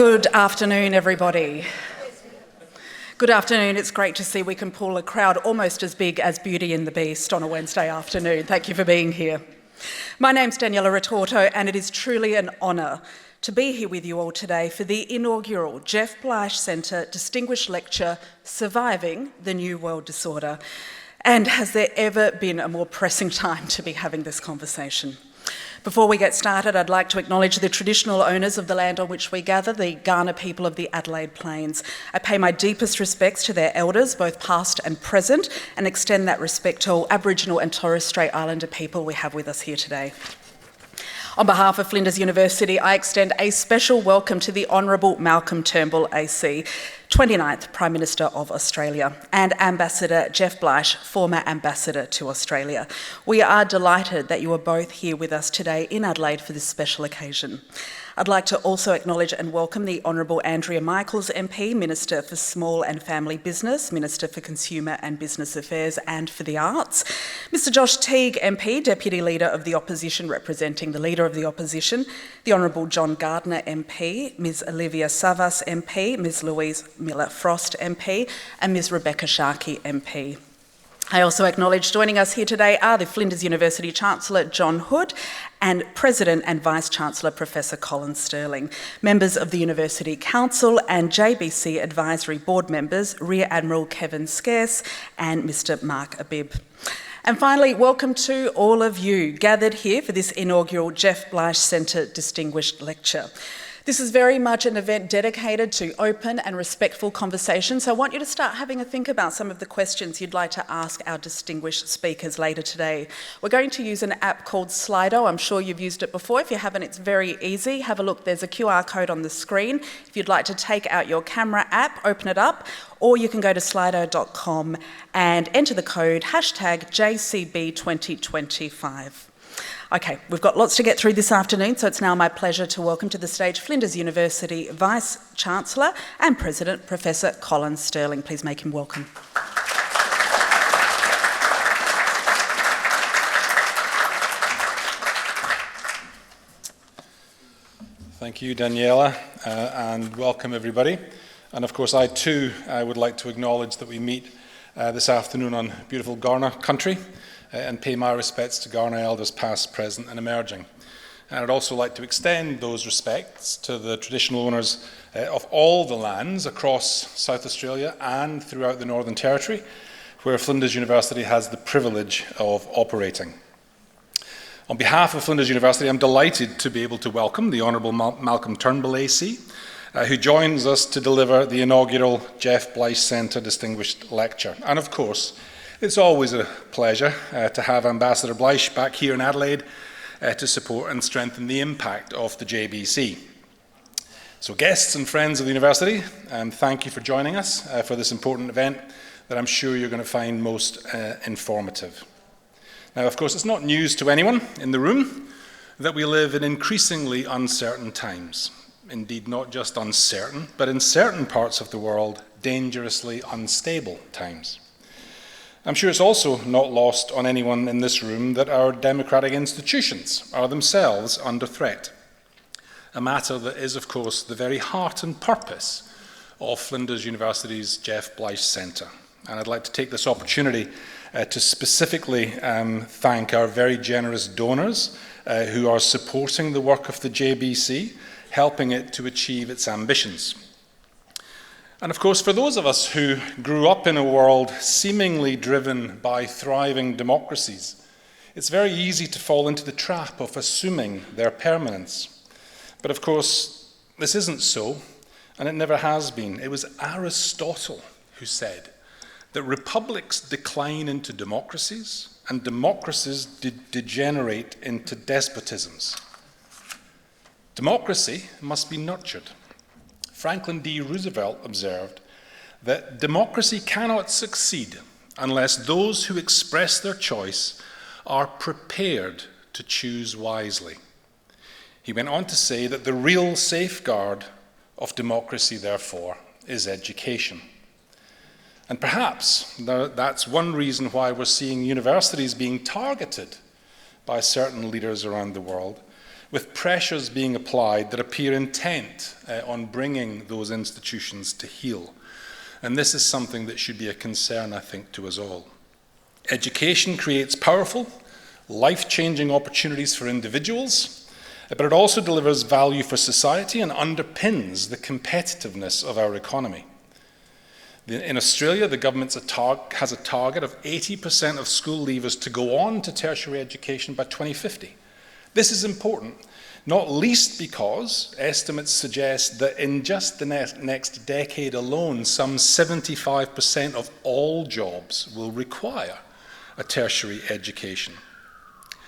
Good afternoon, everybody. Good afternoon. It's great to see we can pull a crowd almost as big as Beauty and the Beast on a Wednesday afternoon. Thank you for being here. My name's Daniela Retorto, and it is truly an honour to be here with you all today for the inaugural Jeff Bleich Centre Distinguished Lecture, Surviving the New World Disorder. And has there ever been a more pressing time to be having this conversation? Before we get started, I'd like to acknowledge the traditional owners of the land on which we gather, the Kaurna people of the Adelaide Plains. I pay my deepest respects to their elders, both past and present, and extend that respect to all Aboriginal and Torres Strait Islander people we have with us here today. On behalf of Flinders University, I extend a special welcome to the Honourable Malcolm Turnbull AC, 29th Prime Minister of Australia, and Ambassador Jeff Bleich, former Ambassador to Australia. We are delighted that you are both here with us today in Adelaide for this special occasion. I'd like to also acknowledge and welcome the Honourable Andrea Michaels MP, Minister for Small and Family Business, Minister for Consumer and Business Affairs and for the Arts, Mr Josh Teague MP, Deputy Leader of the Opposition representing the Leader of the Opposition, the Honourable John Gardner MP, Ms Olivia Savas MP, Ms Louise Miller-Frost MP and Ms Rebecca Sharkey MP. I also acknowledge joining us here today are the Flinders University Chancellor John Hood and President and Vice-Chancellor Professor Colin Stirling, members of the University Council and JBC Advisory Board members Rear Admiral Kevin Scarce and Mr Mark Abib. And finally, welcome to all of you gathered here for this inaugural Jeff Bleich Centre Distinguished Lecture. This is very much an event dedicated to open and respectful conversation, so I want you to start having a think about some of the questions you'd like to ask our distinguished speakers later today. We're going to use an app called Slido. I'm sure you've used it before. If you haven't, it's very easy. Have a look. There's a QR code on the screen. If you'd like to take out your camera app, open it up, or you can go to slido.com and enter the code #JCB2025. Okay, we've got lots to get through this afternoon, so it's now my pleasure to welcome to the stage Flinders University Vice-Chancellor and President, Professor Colin Stirling. Please make him welcome. Thank you, Daniela, and welcome everybody. And of course, I too would like to acknowledge that we meet this afternoon on beautiful Kaurna country, and pay my respects to Kaurna elders past, present and emerging. And I'd also like to extend those respects to the traditional owners of all the lands across South Australia and throughout the Northern Territory, where Flinders University has the privilege of operating. On behalf of Flinders University, I'm delighted to be able to welcome the Honourable Malcolm Turnbull AC, who joins us to deliver the inaugural Jeff Bleich Centre Distinguished Lecture. And of course, it's always a pleasure to have Ambassador Bleich back here in Adelaide to support and strengthen the impact of the JBC. So guests and friends of the university, thank you for joining us for this important event that I'm sure you're going to find most informative. Now, of course, it's not news to anyone in the room that we live in increasingly uncertain times. Indeed, not just uncertain, but in certain parts of the world, dangerously unstable times. I'm sure it's also not lost on anyone in this room that our democratic institutions are themselves under threat. A matter that is, of course, the very heart and purpose of Flinders University's Jeff Bleich Centre. And I'd like to take this opportunity to specifically thank our very generous donors who are supporting the work of the JBC, helping it to achieve its ambitions. And of course, for those of us who grew up in a world seemingly driven by thriving democracies, it's very easy to fall into the trap of assuming their permanence. But of course, this isn't so, and it never has been. It was Aristotle who said that republics decline into democracies, and democracies degenerate into despotisms. Democracy must be nurtured. Franklin D. Roosevelt observed that democracy cannot succeed unless those who express their choice are prepared to choose wisely. He went on to say that the real safeguard of democracy, therefore, is education. And perhaps that's one reason why we're seeing universities being targeted by certain leaders around the world, with pressures being applied that appear intent on bringing those institutions to heel. And this is something that should be a concern, I think, to us all. Education creates powerful, life-changing opportunities for individuals, but it also delivers value for society and underpins the competitiveness of our economy. In Australia, the government has a target of 80% of school leavers to go on to tertiary education by 2050. This is important, not least because estimates suggest that in just the next decade alone, some 75% of all jobs will require a tertiary education.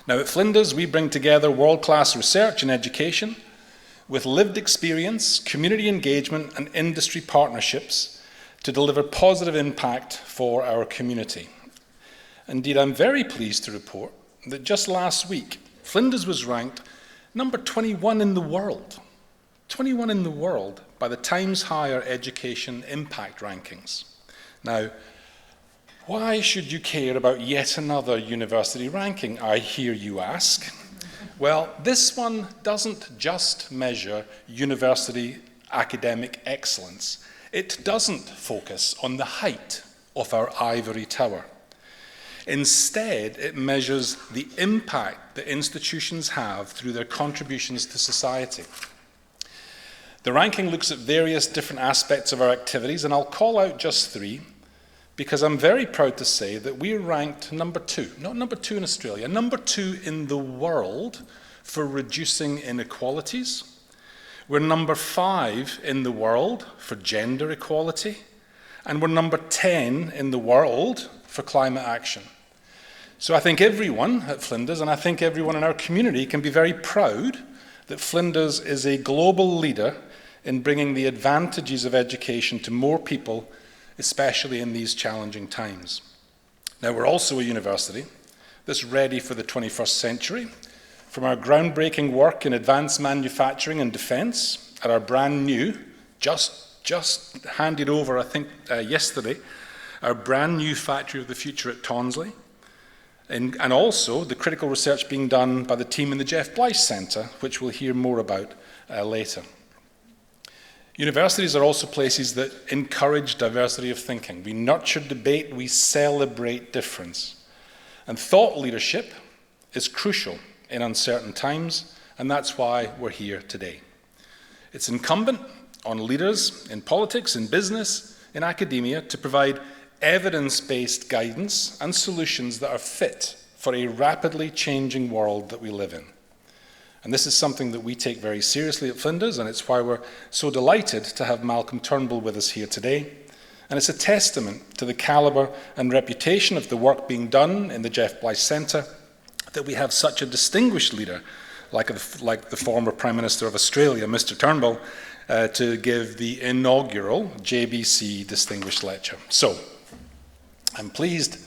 Now at Flinders, we bring together world-class research and education with lived experience, community engagement and industry partnerships to deliver positive impact for our community. Indeed, I'm very pleased to report that just last week, Flinders was ranked number 21 in the world, 21 in the world by the Times Higher Education Impact Rankings. Now, why should you care about yet another university ranking, I hear you ask? Well, this one doesn't just measure university academic excellence. It doesn't focus on the height of our ivory tower. Instead, it measures the impact that institutions have through their contributions to society. The ranking looks at various different aspects of our activities, and I'll call out just three, because I'm very proud to say that we're ranked number 2, not number 2 in Australia, number 2 in the world for reducing inequalities. We're number 5 in the world for gender equality, and we're number 10 in the world for climate action. So I think everyone at Flinders, and I think everyone in our community, can be very proud that Flinders is a global leader in bringing the advantages of education to more people, especially in these challenging times. Now, we're also a university that's ready for the 21st century. From our groundbreaking work in advanced manufacturing and defence, at our brand new, just handed over, I think, yesterday, our brand new factory of the future at Tonsley, and also the critical research being done by the team in the Jeff Bleich Centre, which we'll hear more about later. Universities are also places that encourage diversity of thinking. We nurture debate, we celebrate difference. And thought leadership is crucial in uncertain times, and that's why we're here today. It's incumbent on leaders in politics, in business, in academia to provide evidence-based guidance and solutions that are fit for a rapidly changing world that we live in. And this is something that we take very seriously at Flinders, and it's why we're so delighted to have Malcolm Turnbull with us here today. And it's a testament to the calibre and reputation of the work being done in the Jeff Bleich Centre that we have such a distinguished leader like the former Prime Minister of Australia, Mr. Turnbull, to give the inaugural JBC Distinguished Lecture. So, I'm pleased,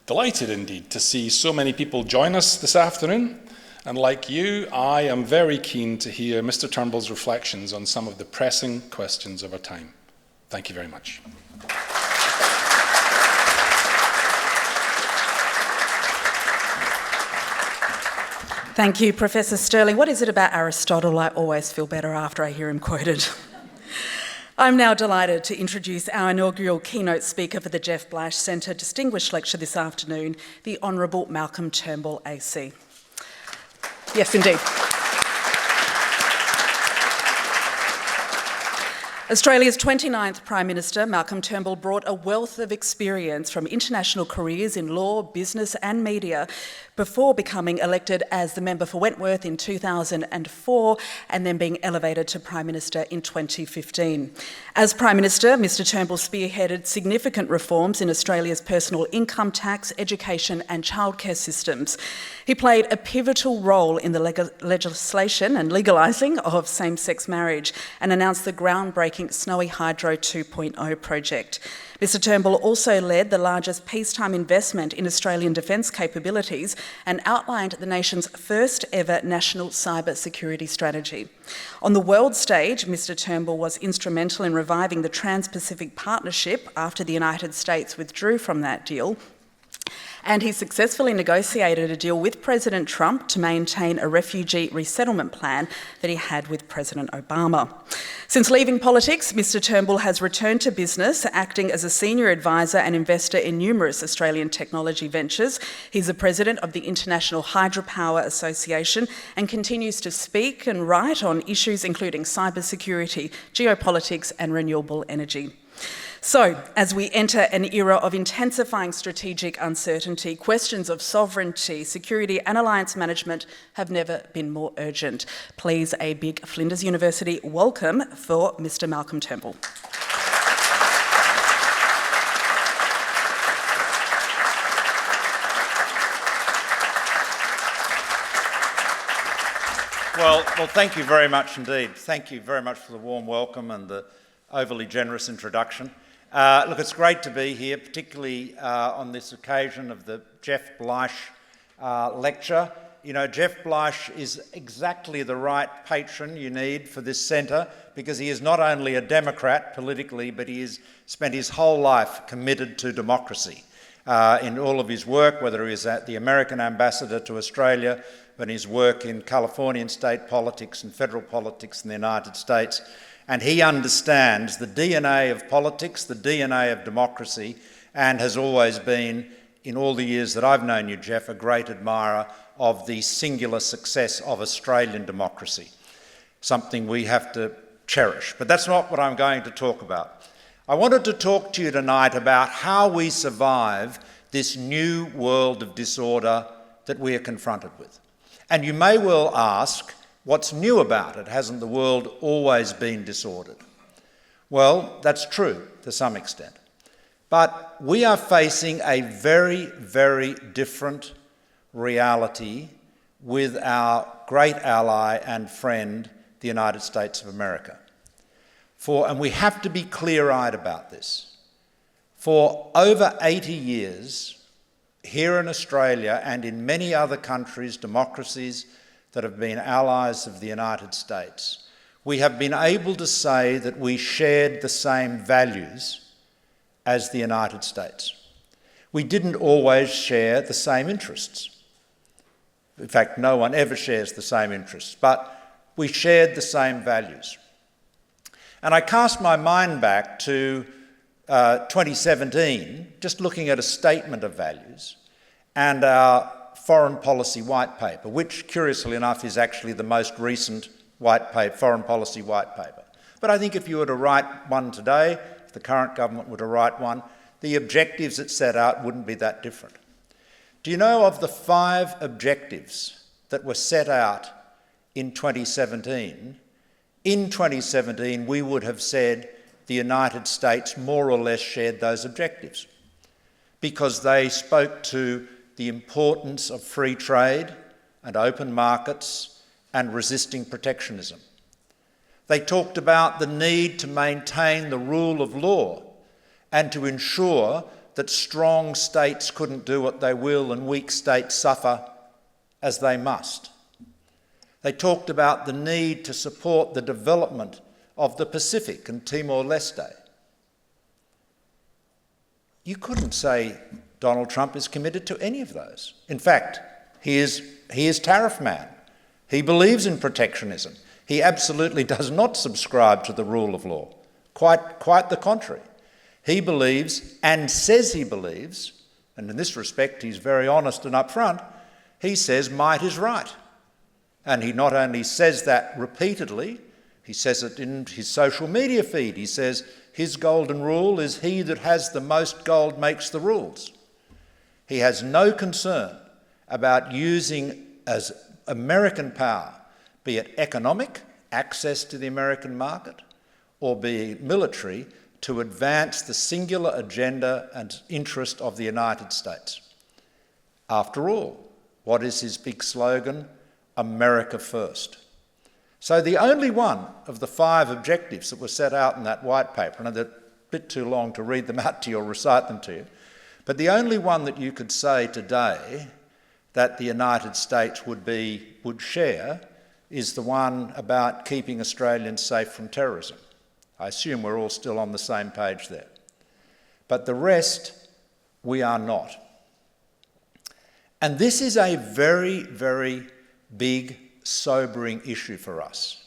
delighted indeed, to see so many people join us this afternoon. And like you, I am very keen to hear Mr. Turnbull's reflections on some of the pressing questions of our time. Thank you very much. Thank you, Professor Sterling. What is it about Aristotle? I always feel better after I hear him quoted. I'm now delighted to introduce our inaugural keynote speaker for the Jeff Bleich Centre Distinguished Lecture this afternoon, the Honourable Malcolm Turnbull AC. Yes, indeed. Australia's 29th Prime Minister, Malcolm Turnbull, brought a wealth of experience from international careers in law, business and media before becoming elected as the member for Wentworth in 2004 and then being elevated to Prime Minister in 2015. As Prime Minister, Mr Turnbull spearheaded significant reforms in Australia's personal income tax, education and childcare systems. He played a pivotal role in the legislation and legalising of same-sex marriage and announced the groundbreaking Snowy Hydro 2.0 project. Mr Turnbull also led the largest peacetime investment in Australian defence capabilities and outlined the nation's first ever national cyber security strategy. On the world stage, Mr Turnbull was instrumental in reviving the Trans-Pacific Partnership after the United States withdrew from that deal. And he successfully negotiated a deal with President Trump to maintain a refugee resettlement plan that he had with President Obama. Since leaving politics, Mr Turnbull has returned to business, acting as a senior advisor and investor in numerous Australian technology ventures. He's the president of the International Hydropower Association and continues to speak and write on issues including cybersecurity, geopolitics and renewable energy. So, as we enter an era of intensifying strategic uncertainty, questions of sovereignty, security and alliance management have never been more urgent. Please, a big Flinders University welcome for Mr Malcolm Turnbull. Well, thank you very much indeed. Thank you very much for the warm welcome and the overly generous introduction. Look, it's great to be here, particularly on this occasion of the Jeff Bleich lecture. You know, Jeff Bleich is exactly the right patron you need for this centre because he is not only a Democrat politically, but he has spent his whole life committed to democracy in all of his work, whether he is at the American ambassador to Australia, but his work in Californian state politics and federal politics in the United States. And he understands the DNA of politics, the DNA of democracy, and has always been, in all the years that I've known you, Jeff, a great admirer of the singular success of Australian democracy, something we have to cherish. But that's not what I'm going to talk about. I wanted to talk to you tonight about how we survive this new world of disorder that we are confronted with. And you may well ask, what's new about it? Hasn't the world always been disordered? Well, that's true to some extent. But we are facing a very, very different reality with our great ally and friend, the United States of America. And we have to be clear-eyed about this. For over 80 years, here in Australia and in many other countries, democracies, that have been allies of the United States, we have been able to say that we shared the same values as the United States. We didn't always share the same interests. In fact, no one ever shares the same interests, but we shared the same values. And I cast my mind back to 2017, just looking at a statement of values, and our foreign policy white paper, which, curiously enough, is actually the most recent foreign policy white paper. But I think if you were to write one today, if the current government were to write one, the objectives it set out wouldn't be that different. Do you know of the 5 objectives that were set out in 2017? In 2017, we would have said the United States more or less shared those objectives because they spoke to the importance of free trade and open markets and resisting protectionism. They talked about the need to maintain the rule of law and to ensure that strong states couldn't do what they will and weak states suffer as they must. They talked about the need to support the development of the Pacific and Timor-Leste. You couldn't say Donald Trump is committed to any of those. In fact, he is tariff man. He believes in protectionism. He absolutely does not subscribe to the rule of law. Quite the contrary. He believes and says he believes, and in this respect he's very honest and upfront, he says might is right. And he not only says that repeatedly, he says it in his social media feed. He says his golden rule is he that has the most gold makes the rules. He has no concern about using as American power, be it economic, access to the American market, or be it military, to advance the singular agenda and interest of the United States. After all, what is his big slogan? America first. So the only one of the 5 objectives that were set out in that white paper, and they're a bit too long to read them out to you or recite them to you, but the only one that you could say today that the United States would share is the one about keeping Australians safe from terrorism. I assume we're all still on the same page there. But the rest, we are not. And this is a very, very big, sobering issue for us.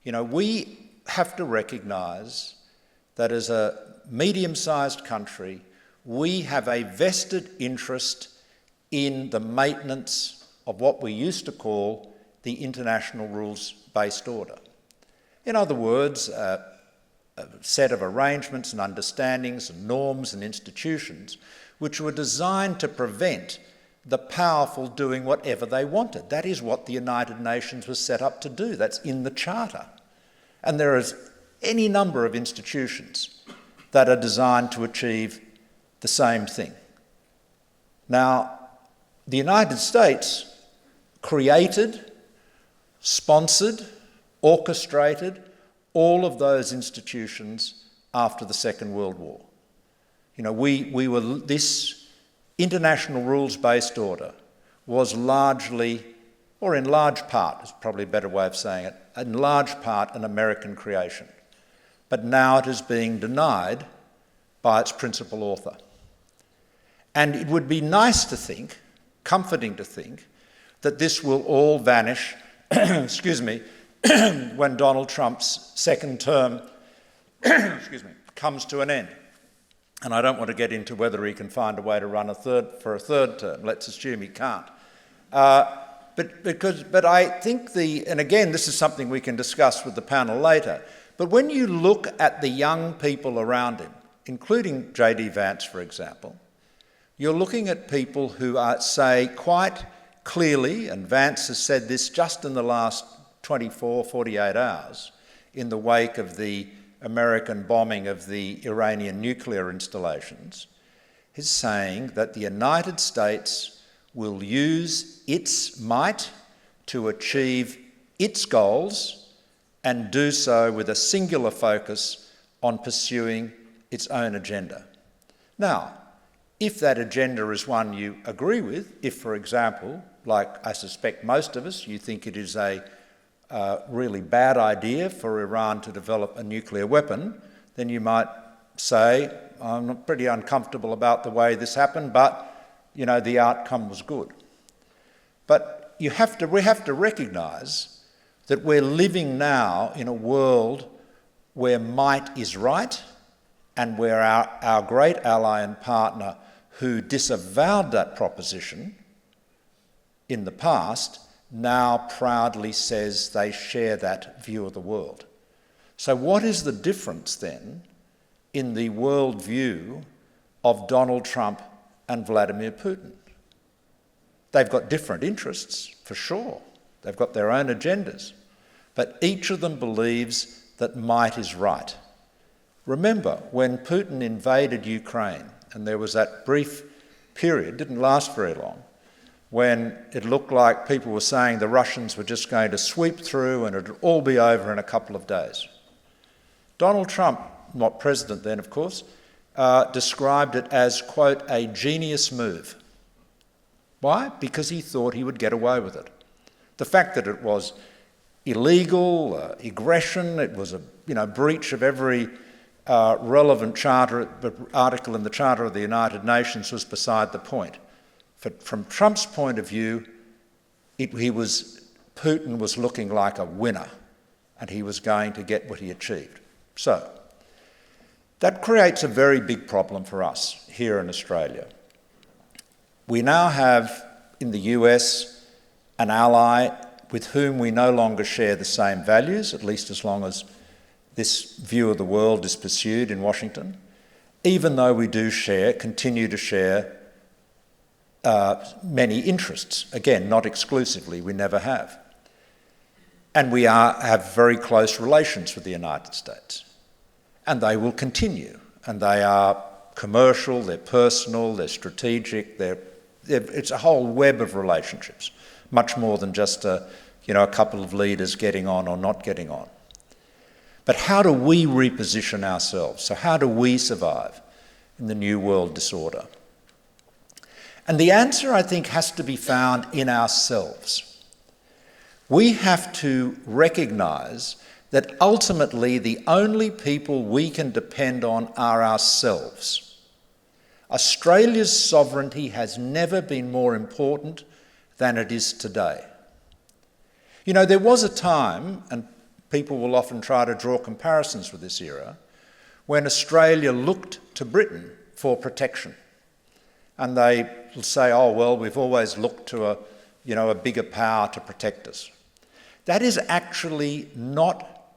We have to recognise that as a medium-sized country, we have a vested interest in the maintenance of what we used to call the international rules-based order. In other words, a set of arrangements and understandings and norms and institutions which were designed to prevent the powerful doing whatever they wanted. That is what the United Nations was set up to do. That's in the Charter. And there is any number of institutions that are designed to achieve the same thing. Now, the United States created, sponsored, orchestrated all of those institutions after the Second World War. This international rules-based order was largely, or in large part, is probably a better way of saying it, in large part an American creation. But now it is being denied by its principal author. And it would be nice to think, comforting to think, that this will all vanish, when Donald Trump's second term comes to an end. And I don't want to get into whether he can find a way to run for a third term. Let's assume he can't. But I think and again, this is something we can discuss with the panel later, but when you look at the young people around him, including J.D. Vance, for example, you're looking at people who say quite clearly, and Vance has said this just in the last 24, 48 hours, in the wake of the American bombing of the Iranian nuclear installations, is saying that the United States will use its might to achieve its goals and do so with a singular focus on pursuing its own agenda. Now, if that agenda is one you agree with, if, for example, like I suspect most of us, you think it is a really bad idea for Iran to develop a nuclear weapon, then you might say, I'm pretty uncomfortable about the way this happened, but, the outcome was good. But we have to recognise that we're living now in a world where might is right, and where our great ally and partner who disavowed that proposition in the past now proudly says they share that view of the world. So what is the difference then in the world view of Donald Trump and Vladimir Putin? They've got different interests, for sure. They've got their own agendas. But each of them believes that might is right. Remember, when Putin invaded Ukraine, and there was that brief period, didn't last very long, when it looked like people were saying the Russians were just going to sweep through and it would all be over in a couple of days. Donald Trump, not president then, of course, described it as, quote, a genius move. Why? Because he thought he would get away with it. The fact that it was illegal, aggression, it was a breach of every relevant article in the Charter of the United Nations was beside the point. From Trump's point of view, Putin was looking like a winner, and he was going to get what he achieved. So that creates a very big problem for us here in Australia. We now have in the US an ally with whom we no longer share the same values, at least as long as this view of the world is pursued in Washington, even though we do continue to share many interests. Again, not exclusively, we never have. And we have very close relations with the United States. And they will continue. And they are commercial, they're personal, they're strategic, it's a whole web of relationships, much more than just a couple of leaders getting on or not getting on. But how do we reposition ourselves? So how do we survive in the new world disorder? And the answer, I think, has to be found in ourselves. We have to recognise that ultimately the only people we can depend on are ourselves. Australia's sovereignty has never been more important than it is today. You know, there was a time, and people will often try to draw comparisons with this era, when Australia looked to Britain for protection. And they will say, oh, well, we've always looked to a bigger power to protect us. That is actually not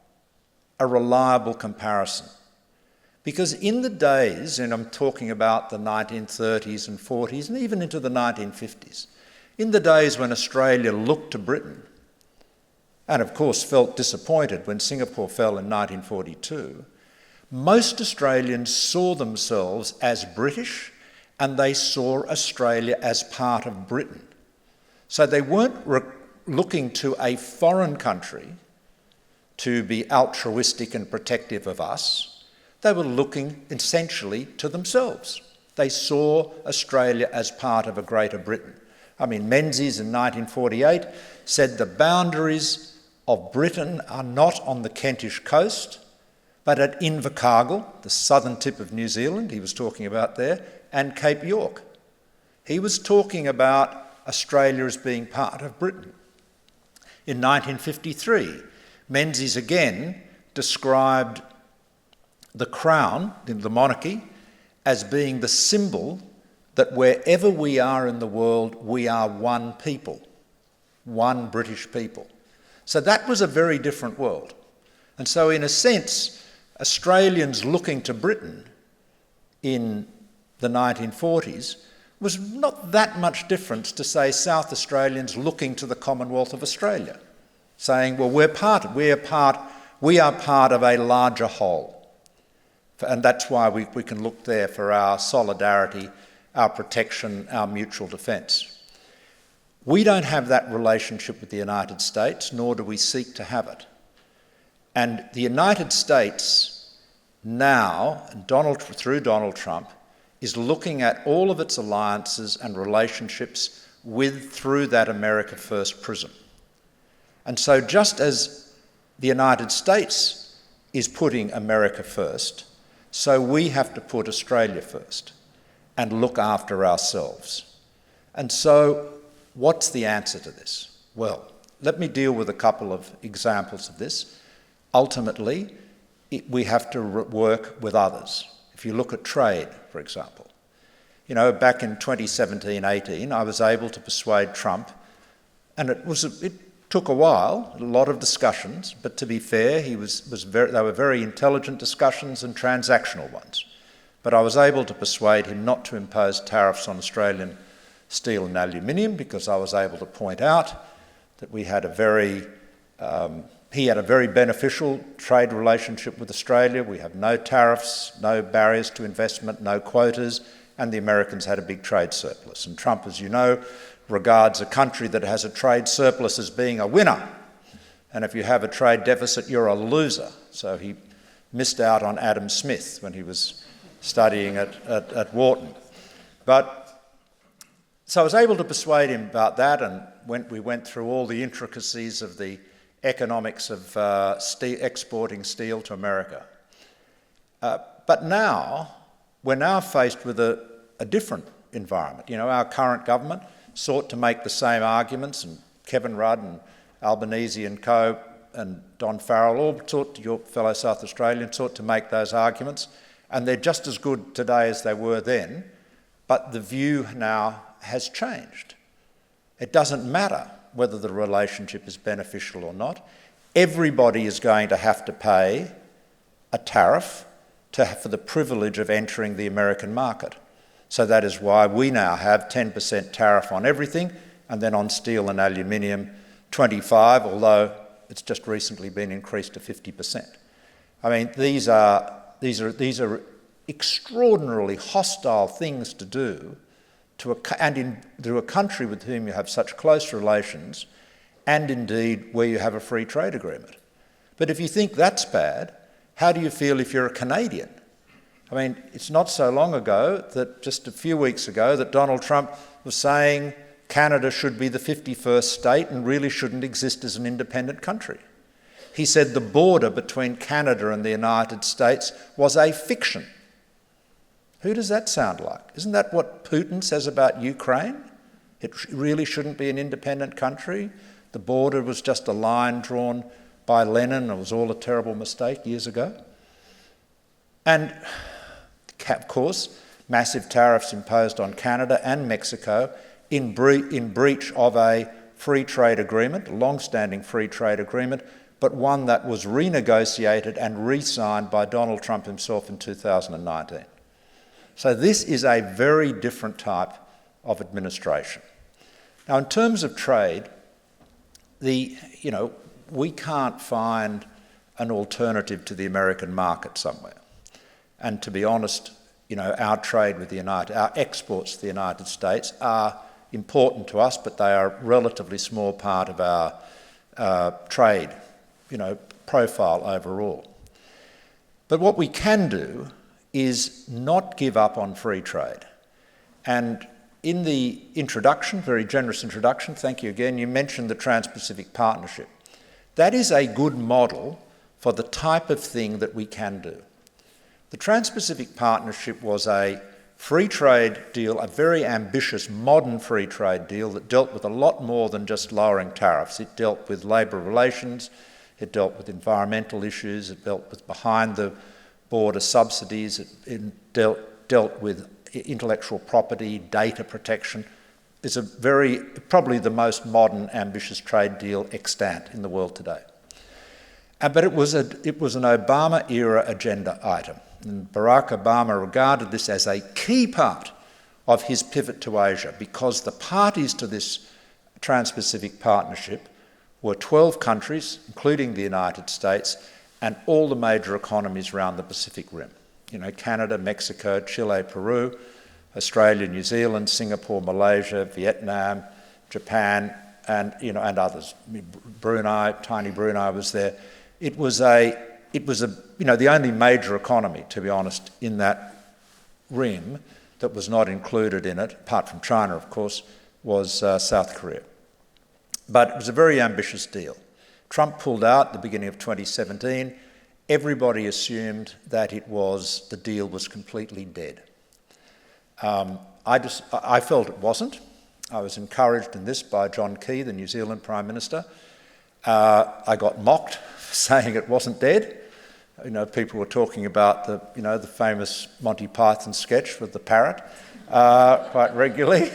a reliable comparison. Because in the days, and I'm talking about the 1930s and 40s and even into the 1950s, in the days when Australia looked to Britain, and of course felt disappointed when Singapore fell in 1942, most Australians saw themselves as British and they saw Australia as part of Britain. So they weren't looking to a foreign country to be altruistic and protective of us. They were looking essentially to themselves. They saw Australia as part of a Greater Britain. I mean, Menzies in 1948 said the boundaries of Britain are not on the Kentish coast, but at Invercargill, the southern tip of New Zealand, he was talking about there, and Cape York. He was talking about Australia as being part of Britain. In 1953, Menzies again described the crown, the monarchy, as being the symbol that wherever we are in the world, we are one people, one British people. So that was a very different world. And so in a sense, Australians looking to Britain in the 1940s was not that much different to, say, South Australians looking to the Commonwealth of Australia, saying, well, we are part of a larger whole. And that's why we can look there for our solidarity, our protection, our mutual defence. We don't have that relationship with the United States, nor do we seek to have it. And the United States now, through Donald Trump, is looking at all of its alliances and relationships through that America First prism. And so just as the United States is putting America first, so we have to put Australia first and look after ourselves. And so what's the answer to this? Well, let me deal with a couple of examples of this. Ultimately, we have to work with others. If you look at trade, for example, you know, back in 2017-18, I was able to persuade Trump, and it took a while, a lot of discussions, but to be fair, they were very intelligent discussions and transactional ones. But I was able to persuade him not to impose tariffs on Australian steel and aluminium because I was able to point out that he had a very beneficial trade relationship with Australia. We have no tariffs, no barriers to investment, no quotas, and the Americans had a big trade surplus. And Trump, as you know, regards a country that has a trade surplus as being a winner. And if you have a trade deficit, you're a loser. So he missed out on Adam Smith when he was studying at Wharton. So I was able to persuade him about that, and we went through all the intricacies of the economics of exporting steel to America. But now, we're now faced with a different environment. You know, our current government sought to make the same arguments, and Kevin Rudd and Albanese and Co and Don Farrell, all your fellow South Australians, sought to make those arguments, and they're just as good today as they were then, but the view now has changed. It doesn't matter whether the relationship is beneficial or not. Everybody is going to have to pay a tariff for the privilege of entering the American market. So that is why we now have 10% tariff on everything, and then on steel and aluminium 25%, although it's just recently been increased to 50%. I mean, these are extraordinarily hostile things to do to a country with whom you have such close relations, and indeed where you have a free trade agreement. But if you think that's bad, how do you feel if you're a Canadian? I mean, it's not so long ago, just a few weeks ago, that Donald Trump was saying Canada should be the 51st state and really shouldn't exist as an independent country. He said the border between Canada and the United States was a fiction. Who does that sound like? Isn't that what Putin says about Ukraine? It really shouldn't be an independent country. The border was just a line drawn by Lenin. It was all a terrible mistake years ago. And, of course, massive tariffs imposed on Canada and Mexico in breach of a free trade agreement, a long-standing free trade agreement, but one that was renegotiated and re-signed by Donald Trump himself in 2019. So this is a very different type of administration. Now, in terms of trade, we can't find an alternative to the American market somewhere. And to be honest, our trade with our exports to the United States are important to us, but they are a relatively small part of our trade, profile overall. But what we can do is not give up on free trade. And in the introduction, very generous introduction, thank you again, you mentioned the Trans-Pacific Partnership. That is a good model for the type of thing that we can do. The Trans-Pacific Partnership was a free trade deal, a very ambitious modern free trade deal that dealt with a lot more than just lowering tariffs. It dealt with labour relations, it dealt with environmental issues, it dealt with behind-the-border subsidies, it dealt with intellectual property, data protection. It's probably the most modern, ambitious trade deal extant in the world today. But it was an Obama-era agenda item. And Barack Obama regarded this as a key part of his pivot to Asia because the parties to this Trans-Pacific Partnership were 12 countries, including the United States, and all the major economies around the Pacific Rim. Canada, Mexico, Chile, Peru, Australia, New Zealand, Singapore, Malaysia, Vietnam, Japan, and others. Brunei, tiny Brunei was there. It was the only major economy, to be honest, in that rim that was not included in it, apart from China, of course, was South Korea. But it was a very ambitious deal. Trump pulled out at the beginning of 2017. Everybody assumed that the deal was completely dead. I felt it wasn't. I was encouraged in this by John Key, the New Zealand Prime Minister. I got mocked for saying it wasn't dead. People were talking about the famous Monty Python sketch with the parrot quite regularly.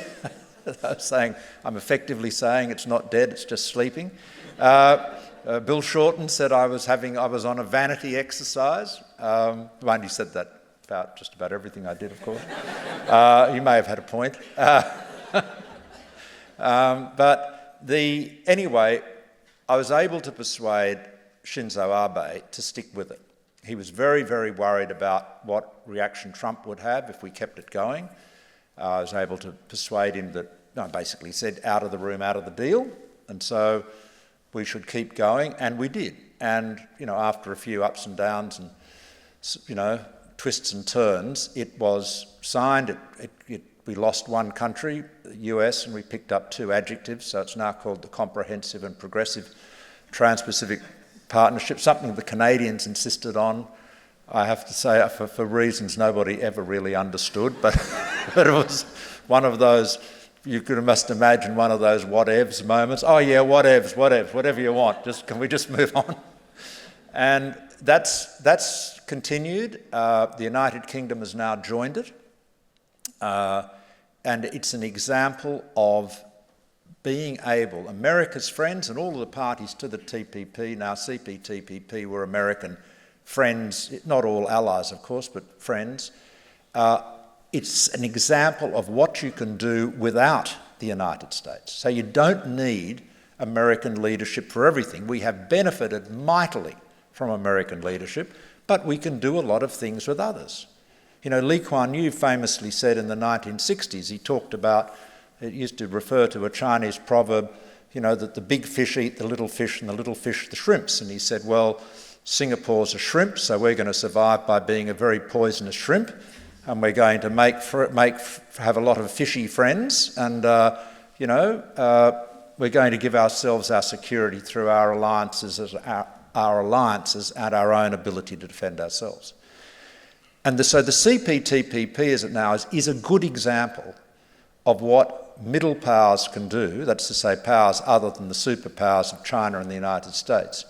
I'm effectively saying it's not dead, it's just sleeping. Bill Shorten said I was on a vanity exercise. He said that about just about everything I did, of course. You may have had a point. Anyway, I was able to persuade Shinzo Abe to stick with it. He was very, very worried about what reaction Trump would have if we kept it going. I was able to persuade him basically said, out of the room, out of the deal. And so we should keep going, and we did. And, after a few ups and downs and, twists and turns, it was signed. We lost one country, the US, and we picked up two adjectives, so it's now called the Comprehensive and Progressive Trans-Pacific Partnership, something the Canadians insisted on. I have to say, for reasons nobody ever really understood, but it was one of those, must imagine one of those whatevs moments. Oh yeah, whatevs, whatever you want, can we just move on? And that's continued. The United Kingdom has now joined it. And it's an example of being able, America's friends and all of the parties to the TPP, now CPTPP, were American friends, not all allies of course, but friends. It's an example of what you can do without the United States. So you don't need American leadership for everything. We have benefited mightily from American leadership, but we can do a lot of things with others. Lee Kuan Yew famously said in the 1960s, he talked about, it used to refer to a Chinese proverb, that the big fish eat the little fish and the little fish the shrimps. And he said, well, Singapore's a shrimp, so we're going to survive by being a very poisonous shrimp, and we're going to have a lot of fishy friends, and we're going to give ourselves our security through our alliances and our own ability to defend ourselves. And so the CPTPP as it now is a good example of what middle powers can do, that's to say powers other than the superpowers of China and the United States,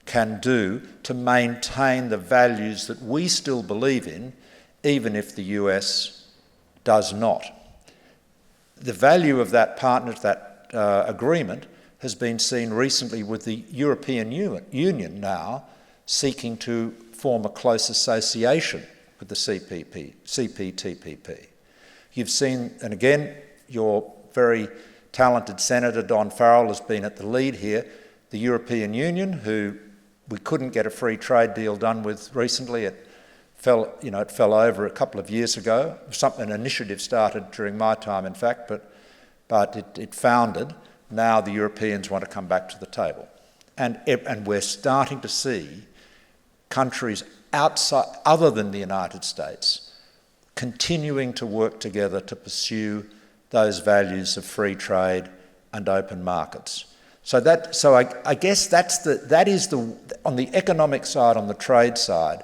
can do to maintain the values that we still believe in, even if the US does not. The value of that agreement has been seen recently with the European Union now seeking to form a close association with the CPTPP. You've seen, and again, your very talented Senator Don Farrell has been at the lead here, the European Union, who we couldn't get a free trade deal done with recently. It fell over a couple of years ago. An initiative started during my time, in fact, but it foundered. Now the Europeans want to come back to the table. And we're starting to see countries outside, other than the United States, continuing to work together to pursue those values of free trade and open markets. So I guess that is on the economic side, on the trade side,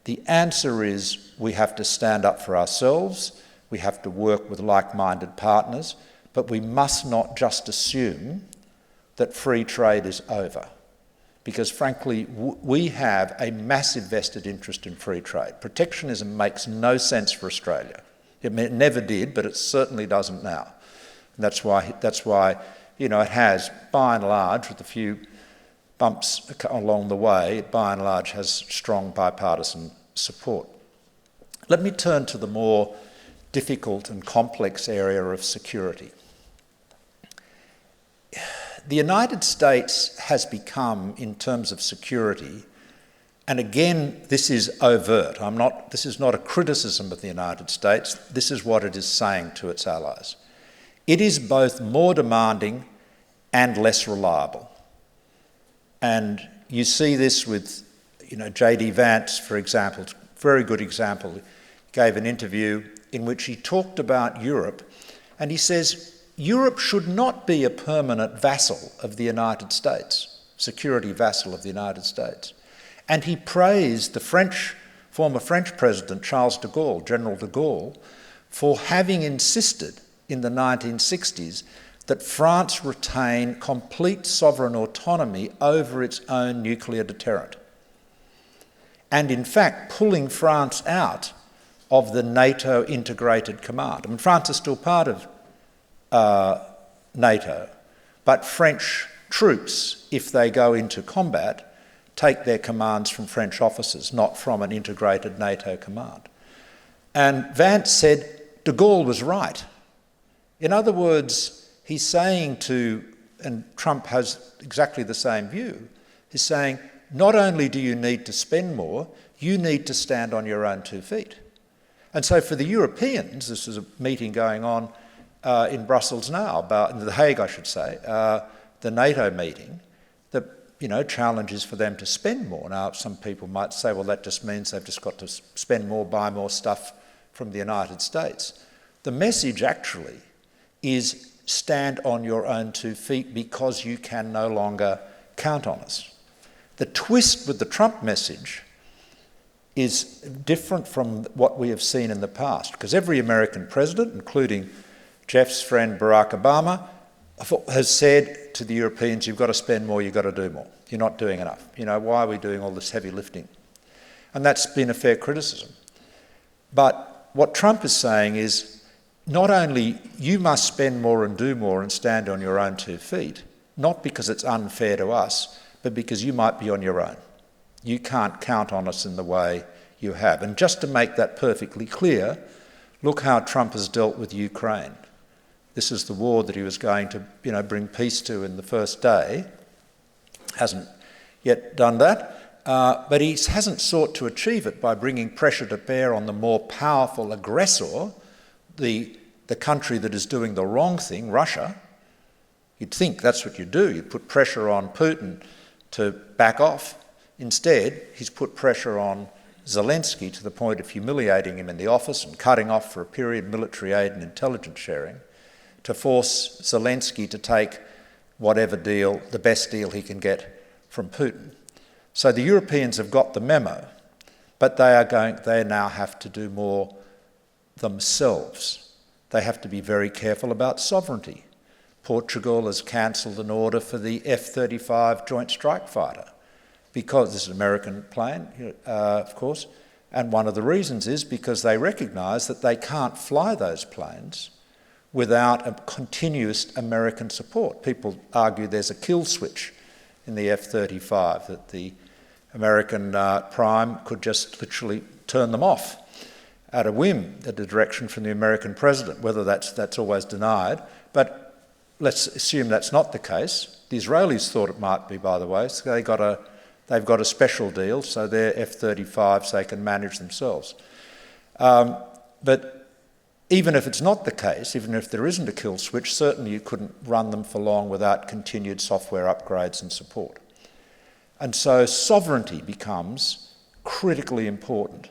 the answer is we have to stand up for ourselves, we have to work with like-minded partners, but we must not just assume that free trade is over. Because frankly, we have a massive vested interest in free trade. Protectionism makes no sense for Australia. It never did, but it certainly doesn't now. And that's why it has, by and large, with a few bumps along the way, by and large has strong bipartisan support. Let me turn to the more difficult and complex area of security. The United States has become, in terms of security, and again, this is overt. This is not a criticism of the United States. This is what it is saying to its allies. It is both more demanding and less reliable. And you see this with, J.D. Vance, for example, very good example. He gave an interview in which he talked about Europe, and he says, Europe should not be a permanent vassal of the United States, security vassal of the United States. And he praised the former French President Charles de Gaulle, General de Gaulle, for having insisted in the 1960s that France retain complete sovereign autonomy over its own nuclear deterrent. And in fact, pulling France out of the NATO integrated command. I mean, France is still part of NATO, but French troops, if they go into combat, take their commands from French officers, not from an integrated NATO command. And Vance said de Gaulle was right. In other words, he's saying and Trump has exactly the same view, he's saying, not only do you need to spend more, you need to stand on your own 2 feet. And so for the Europeans, this is a meeting going on in Brussels now, in The Hague, I should say, the NATO meeting, the challenge is for them to spend more. Now, some people might say, well, that just means they've just got to spend more, buy more stuff from the United States. The message actually is stand on your own 2 feet because you can no longer count on us. The twist with the Trump message is different from what we have seen in the past, because every American president, including Jeff's friend Barack Obama, has said to the Europeans, you've got to spend more, you've got to do more. You're not doing enough. Why are we doing all this heavy lifting? And that's been a fair criticism. But what Trump is saying is, not only you must spend more and do more and stand on your own 2 feet, not because it's unfair to us, but because you might be on your own. You can't count on us in the way you have. And just to make that perfectly clear, look how Trump has dealt with Ukraine. This is the war that he was going to, bring peace to in the first day. Hasn't yet done that, but he hasn't sought to achieve it by bringing pressure to bear on the more powerful aggressor, the country that is doing the wrong thing, Russia. You'd think that's what you do. You put pressure on Putin to back off. Instead, he's put pressure on Zelensky to the point of humiliating him in the office and cutting off for a period military aid and intelligence sharing, to force Zelensky to take whatever deal, the best deal he can get from Putin. So the Europeans have got the memo. But they now have to do more themselves. They have to be very careful about sovereignty. Portugal has cancelled an order for the F-35 Joint Strike Fighter because this is an American plane, of course, and one of the reasons is because they recognise that they can't fly those planes without a continuous American support. People argue there's a kill switch in the F-35, that the American prime could just literally turn them off at a whim, at a direction from the American president, whether that's always denied. But let's assume that's not the case. The Israelis thought it might be, by the way, so they've got a special deal, so they're F-35s, they can manage themselves. But even if it's not the case, even if there isn't a kill switch, certainly you couldn't run them for long without continued software upgrades and support. And so sovereignty becomes critically important,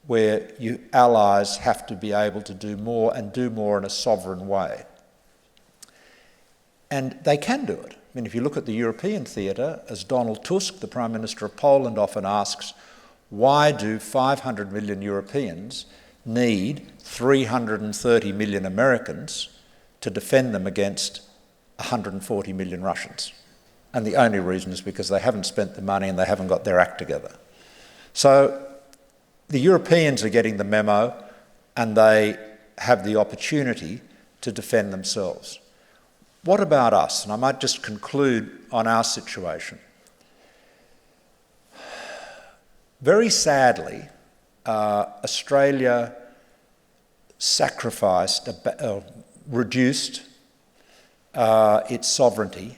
where you allies have to be able to do more and do more in a sovereign way. And they can do it. I mean, if you look at the European theatre, as Donald Tusk, the Prime Minister of Poland, often asks, why do 500 million Europeans need 330 million Americans to defend them against 140 million Russians? And the only reason is because they haven't spent the money and they haven't got their act together. So the Europeans are getting the memo and they have the opportunity to defend themselves. What about us? And I might just conclude on our situation. Very sadly, Australia sacrificed, reduced its sovereignty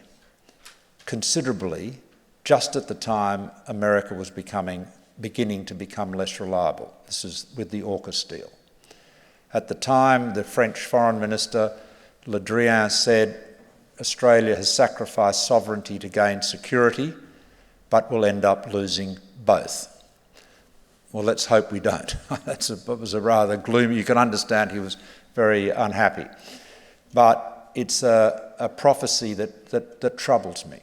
considerably just at the time America was beginning to become less reliable. This is with the AUKUS deal. At the time, the French Foreign Minister, Le Drian, said Australia has sacrificed sovereignty to gain security, but will end up losing both. Well, let's hope we don't. It was a rather gloomy, you can understand he was very unhappy. But it's a prophecy that troubles me.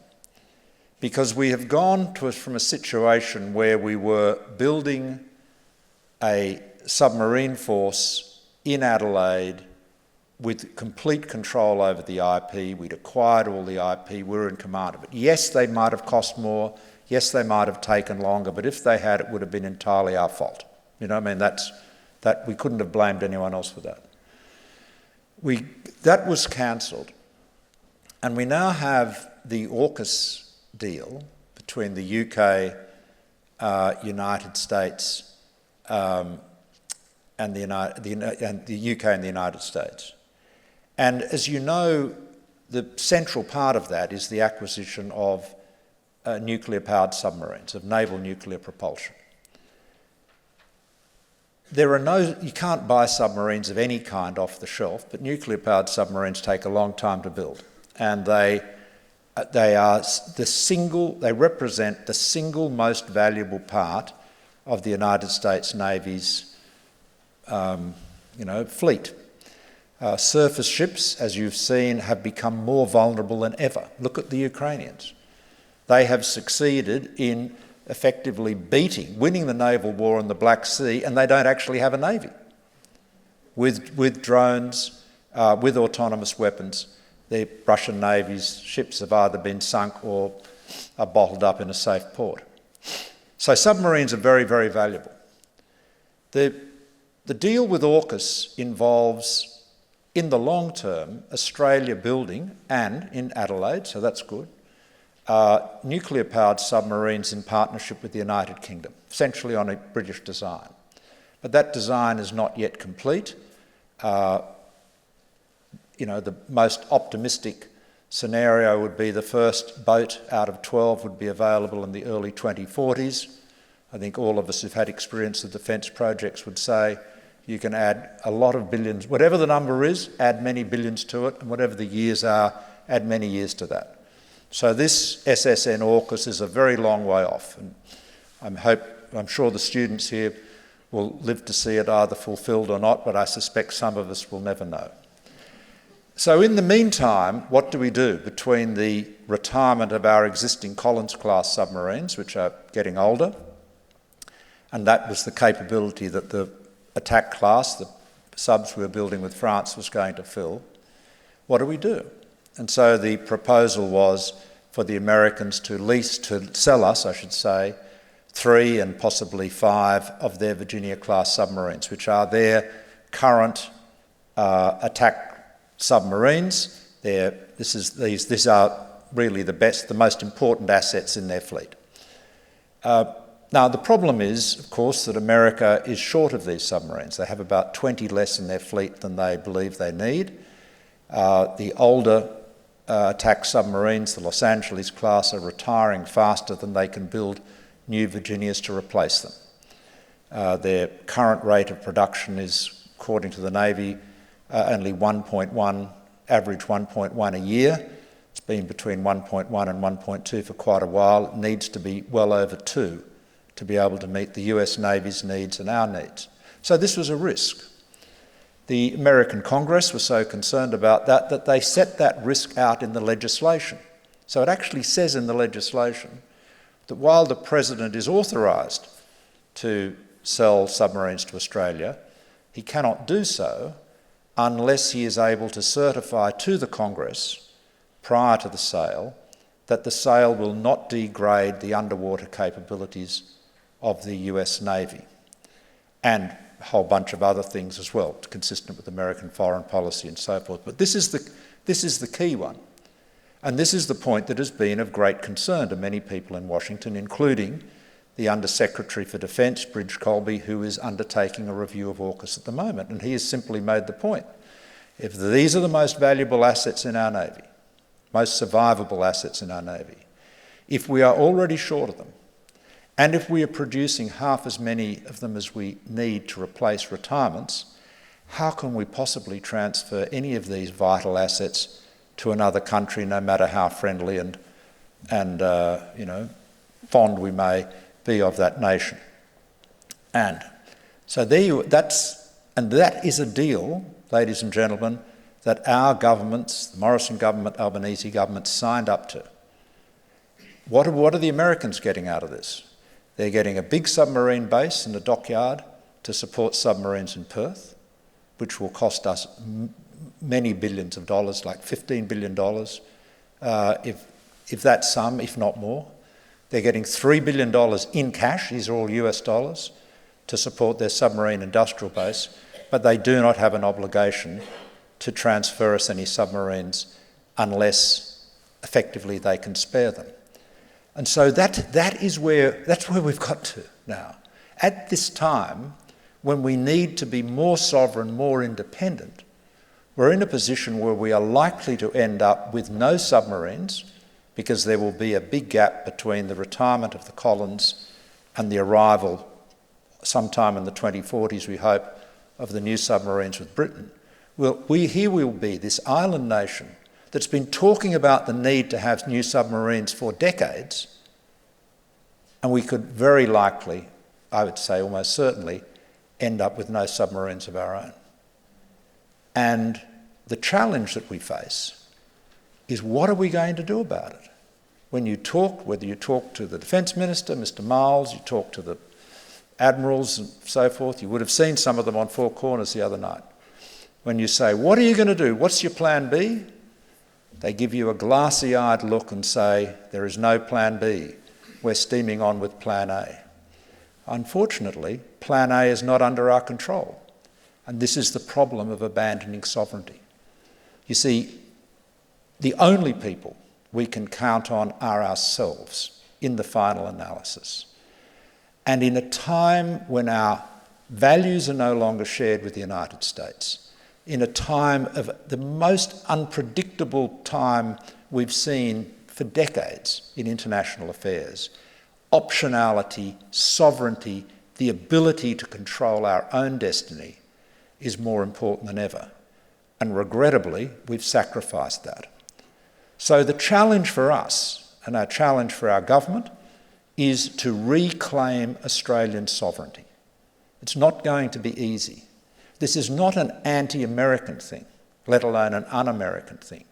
Because we have gone from a situation where we were building a submarine force in Adelaide with complete control over the IP. We'd acquired all the IP, we were in command of it. Yes, they might have cost more, yes, they might have taken longer, but if they had, it would have been entirely our fault. You know, I mean, that we couldn't have blamed anyone else for that. That was cancelled, and we now have the AUKUS deal between the UK, United States, and the UK and the United States. And as you know, the central part of that is the acquisition of nuclear-powered submarines, of naval nuclear propulsion. You can't buy submarines of any kind off the shelf, but nuclear-powered submarines take a long time to build, and they represent the single most valuable part of the United States Navy's fleet. Surface ships, as you've seen, have become more vulnerable than ever. Look at the Ukrainians. They have succeeded in effectively winning the naval war in the Black Sea, and they don't actually have a navy. With drones, with autonomous weapons, the Russian Navy's ships have either been sunk or are bottled up in a safe port. So submarines are very, very valuable. The deal with AUKUS involves, in the long term, Australia building, and in Adelaide, so that's good, nuclear-powered submarines in partnership with the United Kingdom, essentially on a British design. But that design is not yet complete. The most optimistic scenario would be the first boat out of 12 would be available in the early 2040s. I think all of us who've had experience of defence projects would say you can add a lot of billions, whatever the number is, add many billions to it, and whatever the years are, add many years to that. So this SSN AUKUS is a very long way off, and I'm sure the students here will live to see it either fulfilled or not, but I suspect some of us will never know. So in the meantime, what do we do between the retirement of our existing Collins-class submarines, which are getting older, and that was the capability that the attack class, the subs we were building with France, was going to fill. What do? And so the proposal was for the Americans to sell us, 3 and possibly 5 of their Virginia-class submarines, which are their current attack submarines. These are really the most important assets in their fleet. Now, the problem is, of course, that America is short of these submarines. They have about 20 less in their fleet than they believe they need. The older attack submarines, the Los Angeles class, are retiring faster than they can build new Virginias to replace them. Their current rate of production is, according to the Navy, only 1.1, average 1.1 a year. It's been between 1.1 and 1.2 for quite a while. It needs to be well over 2 to be able to meet the US Navy's needs and our needs. So this was a risk. The American Congress was so concerned about that they set that risk out in the legislation. So it actually says in the legislation that while the President is authorised to sell submarines to Australia, he cannot do so unless he is able to certify to the Congress prior to the sale that the sale will not degrade the underwater capabilities of the US Navy, and a whole bunch of other things as well, consistent with American foreign policy and so forth. But this is the key one. And this is the point that has been of great concern to many people in Washington, including the Under-Secretary for Defence, Bridge Colby, who is undertaking a review of AUKUS at the moment. And he has simply made the point. If these are the most valuable assets in our Navy, most survivable assets in our Navy, if we are already short of them, and if we are producing half as many of them as we need to replace retirements, how can we possibly transfer any of these vital assets to another country, no matter how friendly and fond we may be of that nation? And so that is a deal, ladies and gentlemen, that our governments, the Morrison government, Albanese government, signed up to. What are the Americans getting out of this? They're getting a big submarine base in the dockyard to support submarines in Perth, which will cost us many billions of dollars, like $15 billion, if that's some, if not more. They're getting $3 billion in cash, these are all US dollars, to support their submarine industrial base, but they do not have an obligation to transfer us any submarines unless effectively they can spare them. And so that's where we've got to now. At this time, when we need to be more sovereign, more independent, we're in a position where we are likely to end up with no submarines, because there will be a big gap between the retirement of the Collins and the arrival sometime in the 2040s, we hope, of the new submarines with Britain. Here we will be, this island nation that's been talking about the need to have new submarines for decades, and we could very likely, I would say almost certainly, end up with no submarines of our own. And the challenge that we face is, what are we going to do about it? When you talk, whether you talk to the Defence Minister, Mr Miles, you talk to the admirals and so forth, you would have seen some of them on Four Corners the other night. When you say, what are you going to do? What's your plan B? They give you a glassy-eyed look and say, there is no plan B. We're steaming on with plan A. Unfortunately, plan A is not under our control. And this is the problem of abandoning sovereignty. You see, the only people we can count on are ourselves in the final analysis. And in a time when our values are no longer shared with the United States, in a time of the most unpredictable time we've seen for decades in international affairs, optionality, sovereignty, the ability to control our own destiny is more important than ever. And regrettably, we've sacrificed that. So the challenge for us, and our challenge for our government, is to reclaim Australian sovereignty. It's not going to be easy. This is not an anti-American thing, let alone an un-American thing.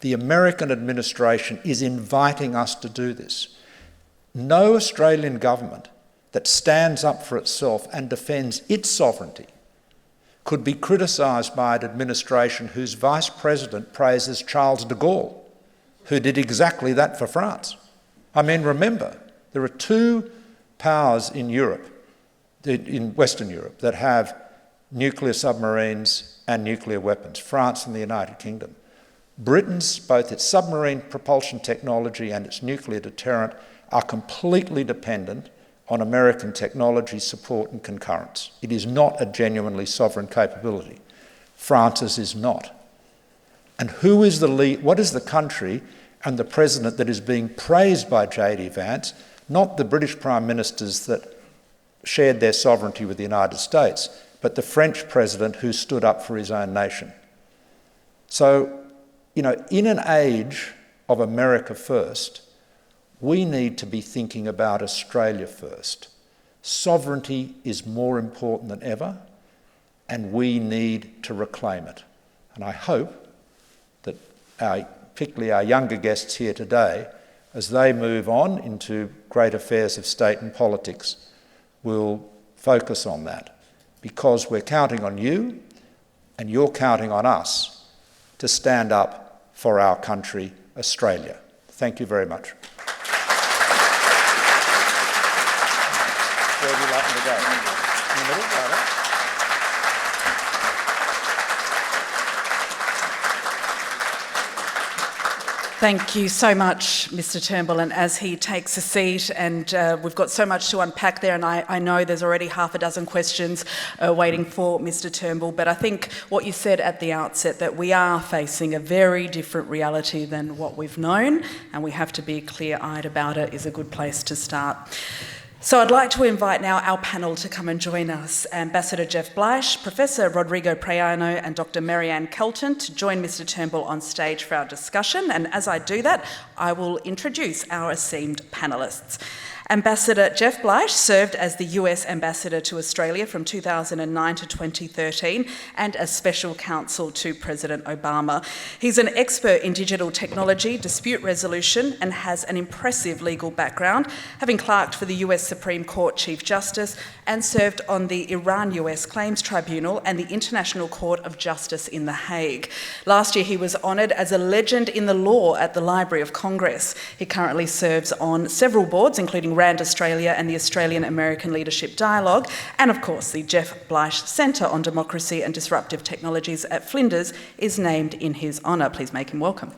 The American administration is inviting us to do this. No Australian government that stands up for itself and defends its sovereignty could be criticised by an administration whose vice president praises Charles de Gaulle, who did exactly that for France. I mean, remember, there are two powers in Europe, in Western Europe, that have nuclear submarines and nuclear weapons, France and the United Kingdom. Britain's, both its submarine propulsion technology and its nuclear deterrent, are completely dependent on American technology support and concurrence. It is not a genuinely sovereign capability. France's is not. And who is the lead? What is the country and the president that is being praised by J.D. Vance? Not the British prime ministers that shared their sovereignty with the United States, but the French president who stood up for his own nation. So, you know, in an age of America first, we need to be thinking about Australia first. Sovereignty is more important than ever, and we need to reclaim it. And I hope that particularly our younger guests here today, as they move on into great affairs of state and politics, will focus on that, because we're counting on you and you're counting on us to stand up for our country, Australia. Thank you very much. Where would you like me to go? In the middle? Right. Thank you so much, Mr. Turnbull. And as he takes a seat, and we've got so much to unpack there, and I know there's already half a dozen questions waiting for Mr. Turnbull, but I think what you said at the outset, that we are facing a very different reality than what we've known, and we have to be clear-eyed about it, is a good place to start. So I'd like to invite now our panel to come and join us. Ambassador Jeff Bleich, Professor Rodrigo Praino and Dr. Maryanne Kelton to join Mr. Turnbull on stage for our discussion. And as I do that, I will introduce our esteemed panellists. Ambassador Jeff Bleich served as the US Ambassador to Australia from 2009 to 2013 and as Special Counsel to President Obama. He's an expert in digital technology, dispute resolution, and has an impressive legal background, having clerked for the US Supreme Court Chief Justice and served on the Iran-US Claims Tribunal and the International Court of Justice in The Hague. Last year, he was honoured as a legend in the law at the Library of Congress. He currently serves on several boards, including RAND Australia and the Australian American Leadership Dialogue, and of course the Jeff Bleich Centre on Democracy and Disruptive Technologies at Flinders is named in his honour. Please make him welcome.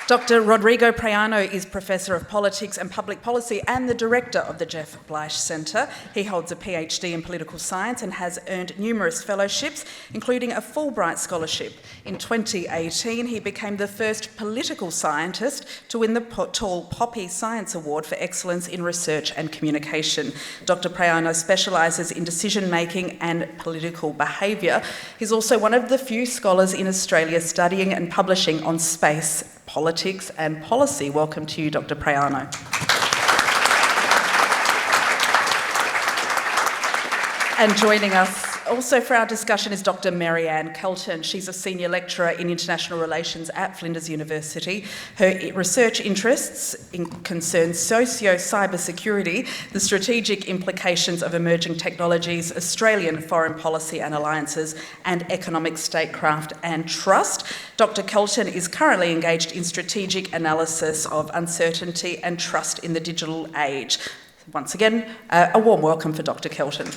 Dr. Rodrigo Praino is Professor of Politics and Public Policy and the Director of the Jeff Bleich Centre. He holds a PhD in Political Science and has earned numerous fellowships, including a Fulbright Scholarship. In 2018, he became the first political scientist to win the Tall Poppy Science Award for Excellence in Research and Communication. Dr. Praino specialises in decision-making and political behaviour. He's also one of the few scholars in Australia studying and publishing on space, politics and policy. Welcome to you, Dr. Praino. And joining us also for our discussion is Dr. Maryanne Kelton. She's a senior lecturer in international relations at Flinders University. Her research interests concern socio-cybersecurity, the strategic implications of emerging technologies, Australian foreign policy and alliances, and economic statecraft and trust. Dr. Kelton is currently engaged in strategic analysis of uncertainty and trust in the digital age. Once again, a warm welcome for Dr. Kelton.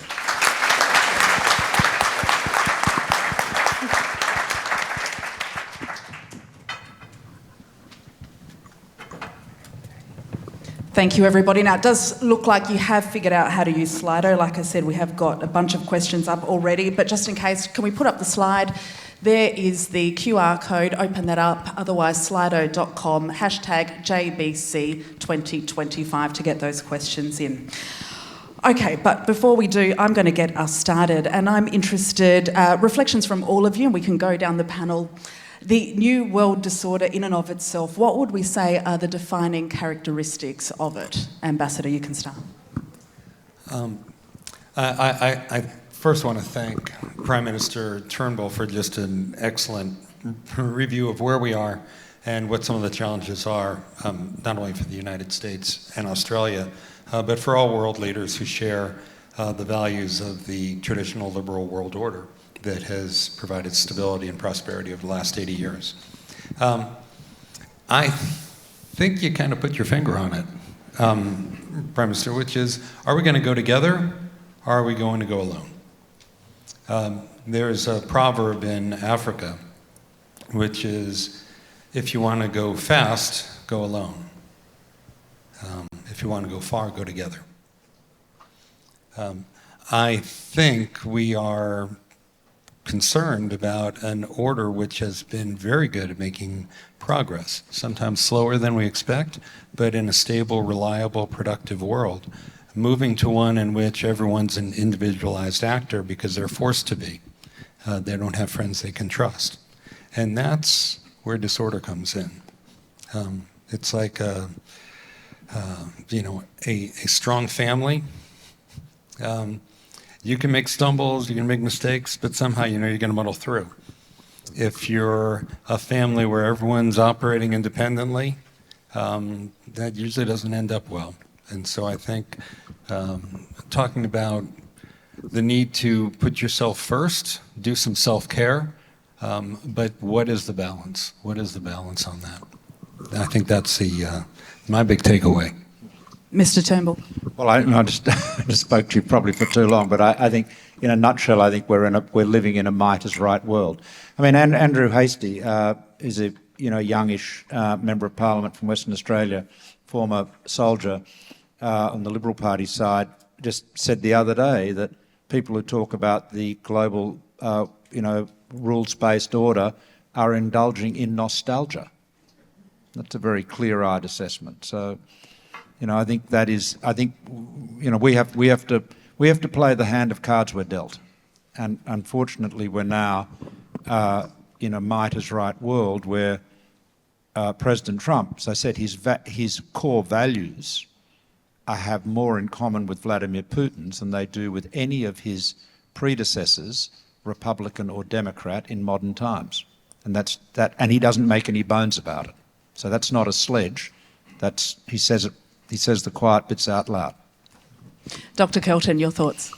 Thank you, everybody. Now, it does look like you have figured out how to use Slido. Like I said, we have got a bunch of questions up already, but just in case, can we put up the slide? There is the QR code. Open that up. Otherwise, slido.com, hashtag JBC 2025 to get those questions in. Okay, but before we do, I'm going to get us started, and I'm interested, reflections from all of you, and we can go down the panel. The New World Disorder in and of itself, what would we say are the defining characteristics of it? Ambassador, you can start. I first want to thank Prime Minister Turnbull for just an excellent review of where we are and what some of the challenges are, not only for the United States and Australia, but for all world leaders who share the values of the traditional liberal world order that has provided stability and prosperity over the last 80 years. I think you kind of put your finger on it, Prime Minister, which is, are we going to go together, or are we going to go alone? There's a proverb in Africa, which is, if you want to go fast, go alone. If you want to go far, go together. I think we are concerned about an order which has been very good at making progress, sometimes slower than we expect, but in a stable, reliable, productive world, moving to one in which everyone's an individualized actor because they're forced to be. They don't have friends they can trust. And that's where disorder comes in. It's like a strong family. You can make stumbles, you can make mistakes, but somehow you're going to muddle through. If you're a family where everyone's operating independently, that usually doesn't end up well. And so I think talking about the need to put yourself first, do some self-care, but what is the balance? What is the balance on that? I think that's my big takeaway. Mr. Turnbull. Well, I just spoke to you probably for too long, but I think, in a nutshell, I think we're living in a might is right world. I mean, Andrew Hastie is a youngish member of Parliament from Western Australia, former soldier on the Liberal Party side, just said the other day that people who talk about the global, rules-based order are indulging in nostalgia. That's a very clear-eyed assessment. So, I think that is. I think, we have to play the hand of cards we're dealt, and unfortunately, we're now in a might is right world where President Trump, as I said, his core values have more in common with Vladimir Putin's than they do with any of his predecessors, Republican or Democrat, in modern times, and that's that. And he doesn't make any bones about it. So that's not a sledge. He says it. He says the quiet bits out loud. Dr. Kelton, your thoughts?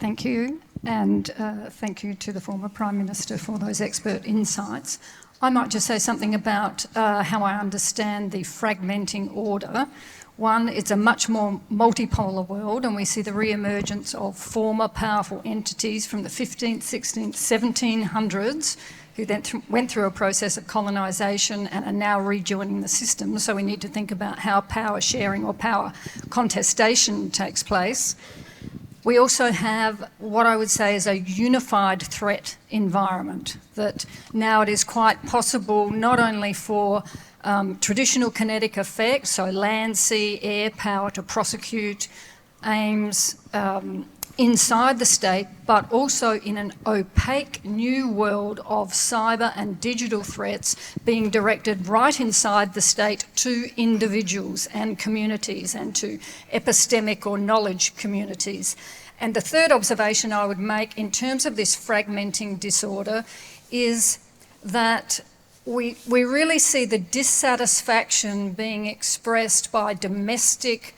Thank you, and thank you to the former Prime Minister for those expert insights. I might just say something about how I understand the fragmenting order. One, it's a much more multipolar world, and we see the re-emergence of former powerful entities from the 15th, 16th, 1700s, who then went through a process of colonisation and are now rejoining the system. So we need to think about how power sharing or power contestation takes place. We also have what I would say is a unified threat environment, that now it is quite possible not only for traditional kinetic effects, so land, sea, air power, to prosecute aims inside the state, but also in an opaque new world of cyber and digital threats being directed right inside the state to individuals and communities and to epistemic or knowledge communities. And the third observation I would make in terms of this fragmenting disorder is that we really see the dissatisfaction being expressed by domestic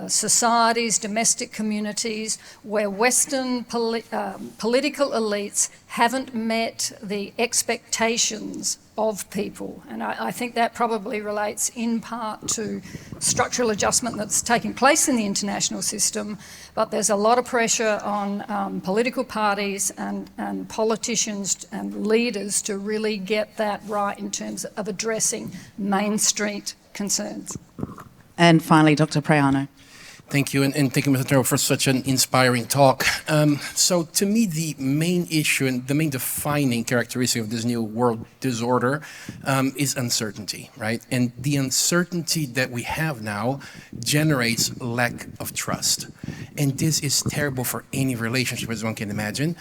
societies, domestic communities, where Western political elites haven't met the expectations of people. And I think that probably relates in part to structural adjustment that's taking place in the international system, but there's a lot of pressure on political parties and politicians and leaders to really get that right in terms of addressing Main Street concerns. And finally, Dr. Praino. Thank you, and thank you, Mr. Turnbull, for such an inspiring talk. So to me, the main issue and the main defining characteristic of this new world disorder is uncertainty, right? And the uncertainty that we have now generates lack of trust. And this is terrible for any relationship, as one can imagine,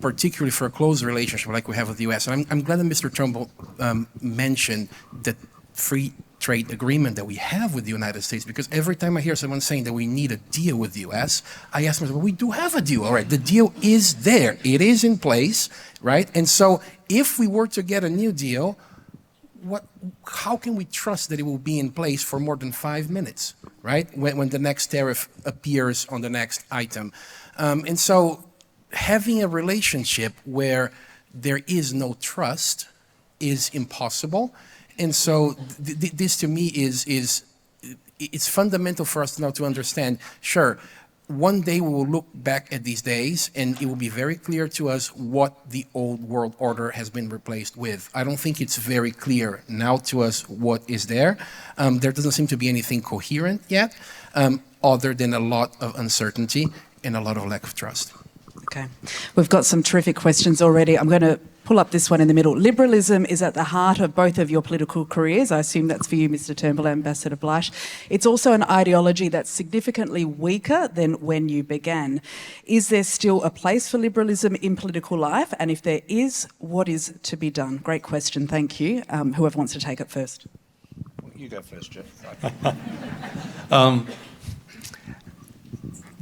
particularly for a close relationship like we have with the US. And I'm glad that Mr. Turnbull mentioned that free trade agreement that we have with the United States, because every time I hear someone saying that we need a deal with the US, I ask myself, well, we do have a deal, all right? The deal is there, it is in place, right? And so if we were to get a new deal, how can we trust that it will be in place for more than 5 minutes, right? When the next tariff appears on the next item. And so having a relationship where there is no trust is impossible. And so this to me it's fundamental for us now to understand, sure, one day we will look back at these days and it will be very clear to us what the old world order has been replaced with. I don't think it's very clear now to us what is there. There doesn't seem to be anything coherent yet, other than a lot of uncertainty and a lot of lack of trust. Okay. We've got some terrific questions already. I'm going to pull up this one in the middle. Liberalism is at the heart of both of your political careers. I assume that's for you, Mr. Turnbull, Ambassador Bleich. It's also an ideology that's significantly weaker than when you began. Is there still a place for liberalism in political life? And if there is, what is to be done? Great question. Thank you. Whoever wants to take it first. You go first, Jeff.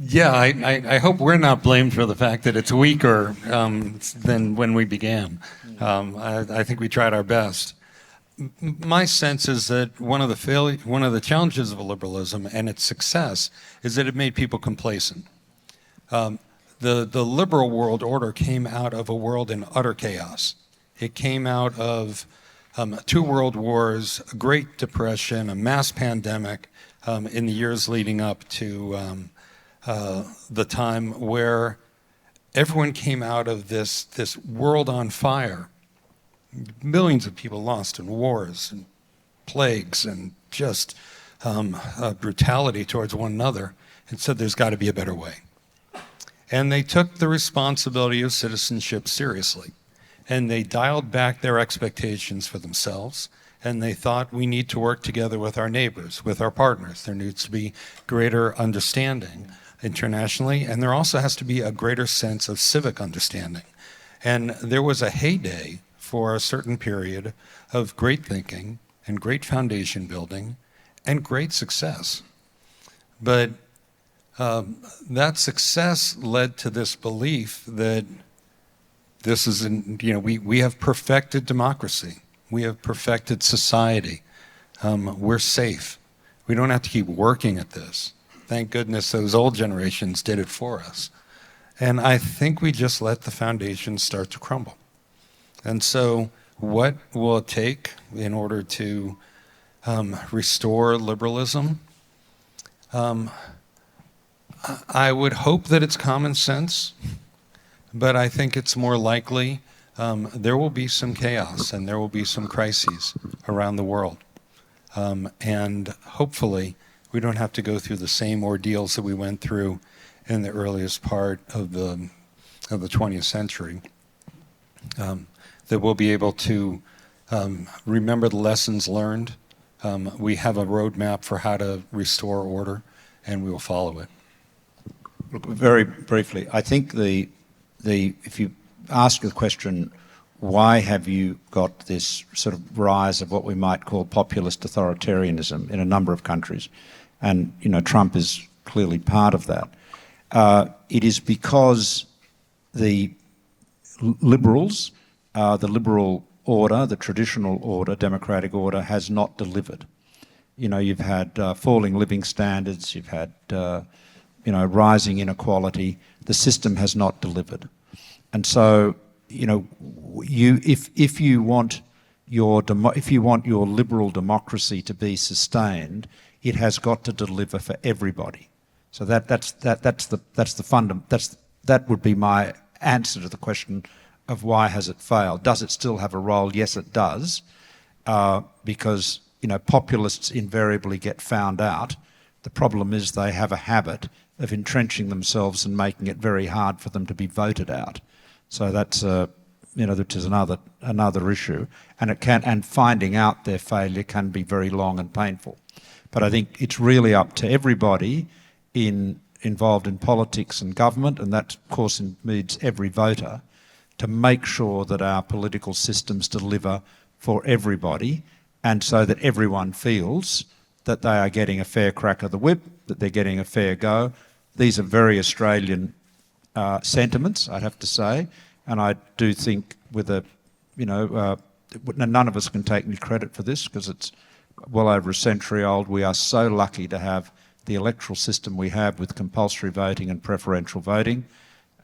Yeah, I hope we're not blamed for the fact that it's weaker than when we began. I think we tried our best. My sense is that one of the challenges of liberalism and its success is that it made people complacent. The liberal world order came out of a world in utter chaos. It came out of 2 world wars, a Great Depression, a mass pandemic in the years leading up to the time where everyone came out of this world on fire. Millions of people lost in wars and plagues and just brutality towards one another, and said there's got to be a better way. And they took the responsibility of citizenship seriously, and they dialed back their expectations for themselves, and they thought we need to work together with our neighbors, with our partners. There needs to be greater understanding internationally, and there also has to be a greater sense of civic understanding. And there was a heyday for a certain period of great thinking and great foundation building and great success. But that success led to this belief that this is, we have perfected democracy. We have perfected society. We're safe. We don't have to keep working at this. Thank goodness those old generations did it for us. And I think we just let the foundations start to crumble. And so what will it take in order to restore liberalism? I would hope that it's common sense, but I think it's more likely there will be some chaos and there will be some crises around the world. And hopefully we don't have to go through the same ordeals that we went through in the earliest part of the 20th century. That we'll be able to remember the lessons learned. We have a roadmap for how to restore order, and we will follow it. Look, very briefly, I think if you ask the question, why have you got this sort of rise of what we might call populist authoritarianism in a number of countries? And, Trump is clearly part of that. It is because the liberals, the liberal order, the traditional order, democratic order, has not delivered. You've had falling living standards, you've had, rising inequality. The system has not delivered. And so, if you want your liberal democracy to be sustained, it has got to deliver for everybody. So that would be my answer to the question of why has it failed. Does it still have a role? Yes, it does, because populists invariably get found out. The problem is they have a habit of entrenching themselves and making it very hard for them to be voted out. So that's which is another issue, and finding out their failure can be very long and painful. But I think it's really up to everybody involved in politics and government, and that of course means every voter, to make sure that our political systems deliver for everybody, and so that everyone feels that they are getting a fair crack of the whip, that they're getting a fair go. These are very Australian sentiments, I'd have to say, and I do think with none of us can take any credit for this because it's well over a century old. We are so lucky to have the electoral system we have with compulsory voting and preferential voting.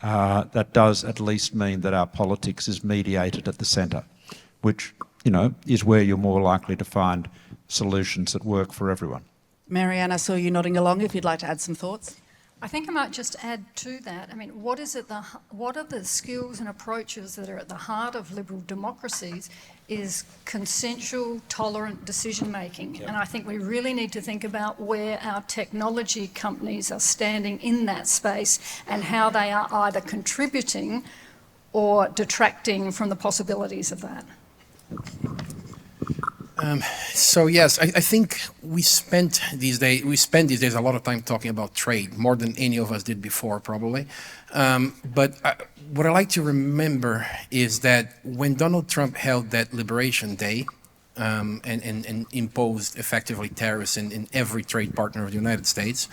That does at least mean that our politics is mediated at the centre, which, you know, is where you're more likely to find solutions that work for everyone. Maryanne, I saw you nodding along if you'd like to add some thoughts. I think I might just add to that. I mean, what are the skills and approaches that are at the heart of liberal democracies is consensual, tolerant decision-making. Yep. And I think we really need to think about where our technology companies are standing in that space and how they are either contributing or detracting from the possibilities of that. So yes, I think we spend these days a lot of time talking about trade, more than any of us did before, probably. But what I like to remember is that when Donald Trump held that Liberation Day and imposed effectively tariffs in every trade partner of the United States,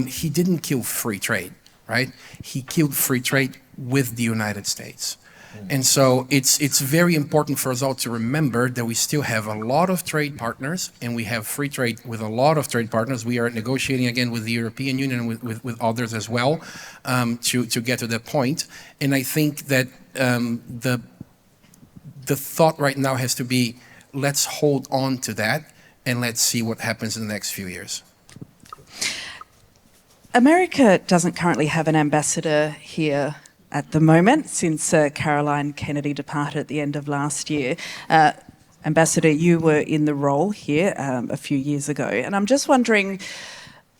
he didn't kill free trade, right? He killed free trade with the United States. And so it's very important for us all to remember that we still have a lot of trade partners, and we have free trade with a lot of trade partners. We are negotiating again with the European Union and with others as well to get to that point. And I think that the thought right now has to be, let's hold on to that and let's see what happens in the next few years. America doesn't currently have an ambassador here at the moment, since Caroline Kennedy departed at the end of last year. Ambassador, you were in the role here a few years ago, and I'm just wondering,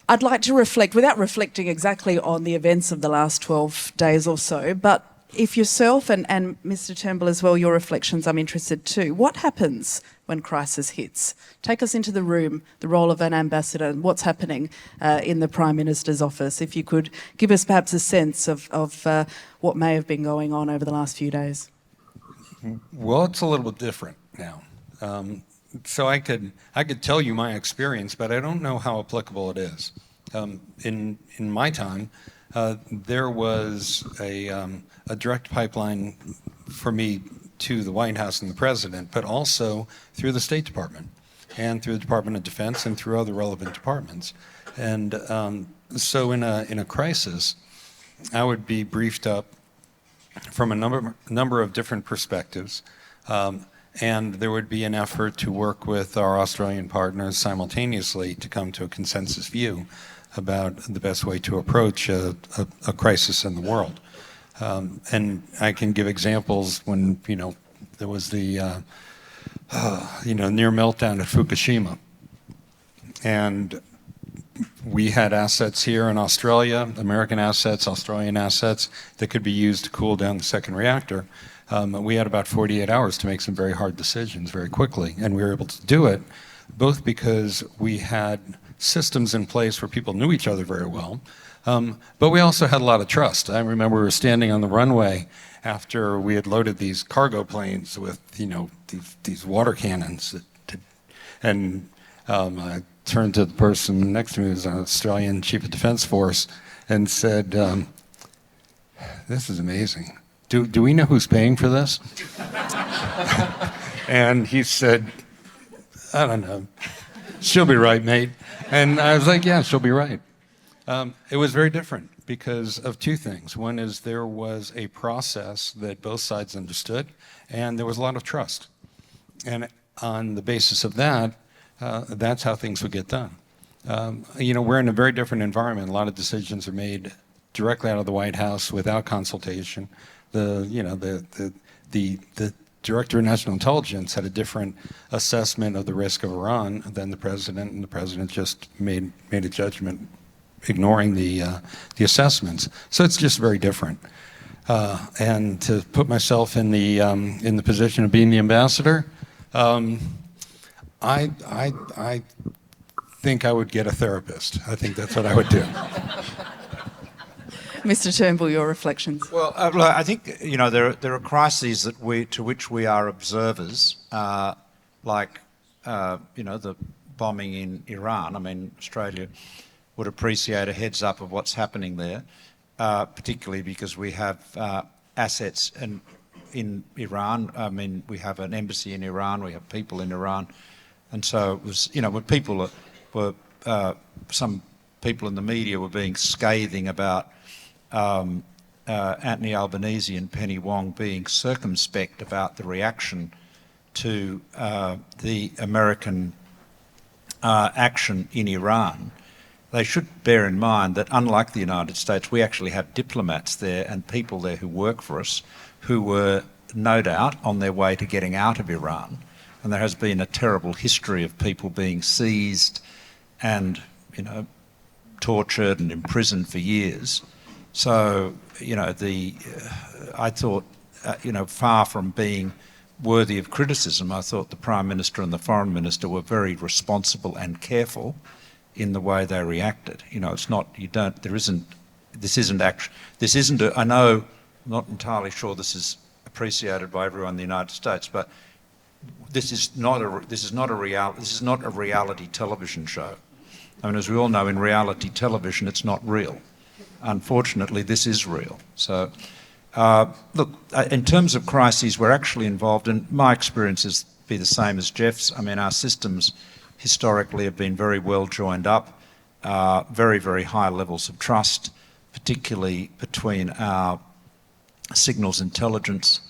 I'd like to reflect, without reflecting exactly on the events of the last 12 days or so, but if yourself and Mr. Turnbull as well, your reflections, I'm interested too. What happens when crisis hits? Take us into the room, the role of an ambassador, and what's happening in the Prime Minister's office. If you could give us perhaps a sense of what may have been going on over the last few days. Well, it's a little bit different now. So I could tell you my experience, but I don't know how applicable it is. In my time, there was a direct pipeline for me to the White House and the President, but also through the State Department and through the Department of Defense and through other relevant departments. And so in a crisis, I would be briefed up from a number of different perspectives, and there would be an effort to work with our Australian partners simultaneously to come to a consensus view about the best way to approach a crisis in the world. And I can give examples when, there was the, near meltdown at Fukushima. And we had assets here in Australia, American assets, Australian assets, that could be used to cool down the second reactor. We had about 48 hours to make some very hard decisions very quickly, and we were able to do it both because we had systems in place where people knew each other very well, but we also had a lot of trust. I remember we were standing on the runway after we had loaded these cargo planes with, these water cannons, and I turned to the person next to me, who was an Australian Chief of Defence Force, and said, "This is amazing. Do we know who's paying for this?" And he said, "I don't know. She'll be right, mate." And I was like, "Yeah, she'll be right." It was very different because of two things. One is there was a process that both sides understood, and there was a lot of trust. And on the basis of that, that's how things would get done. We're in a very different environment. A lot of decisions are made directly out of the White House without consultation. The Director of National Intelligence had a different assessment of the risk of Iran than the President, and the President just made a judgment ignoring the assessments. So it's just very different. And to put myself in the position of being the ambassador, I think I would get a therapist. I think that's what I would do. Mr. Turnbull, your reflections. Well, I think there are crises to which we are observers, like the bombing in Iran. I mean, Australia would appreciate a heads up of what's happening there, particularly because we have assets and in Iran. I mean, we have an embassy in Iran, we have people in Iran. And so it was, when people were, some people in the media were being scathing about Anthony Albanese and Penny Wong being circumspect about the reaction to the American action in Iran. They should bear in mind that unlike the United States, we actually have diplomats there and people there who work for us who were no doubt on their way to getting out of Iran. And there has been a terrible history of people being seized and, tortured and imprisoned for years. So, I thought, far from being worthy of criticism, I thought the Prime Minister and the Foreign Minister were very responsible and careful in the way they reacted. It's not, I know, I'm not entirely sure this is appreciated by everyone in the United States, but this is not a reality television show. I mean, as we all know, in reality television, it's not real. Unfortunately, this is real. So, look, in terms of crises, we're actually involved, and my experiences be the same as Jeff's. I mean, our systems historically have been very well joined up, very, very high levels of trust, particularly between our signals intelligence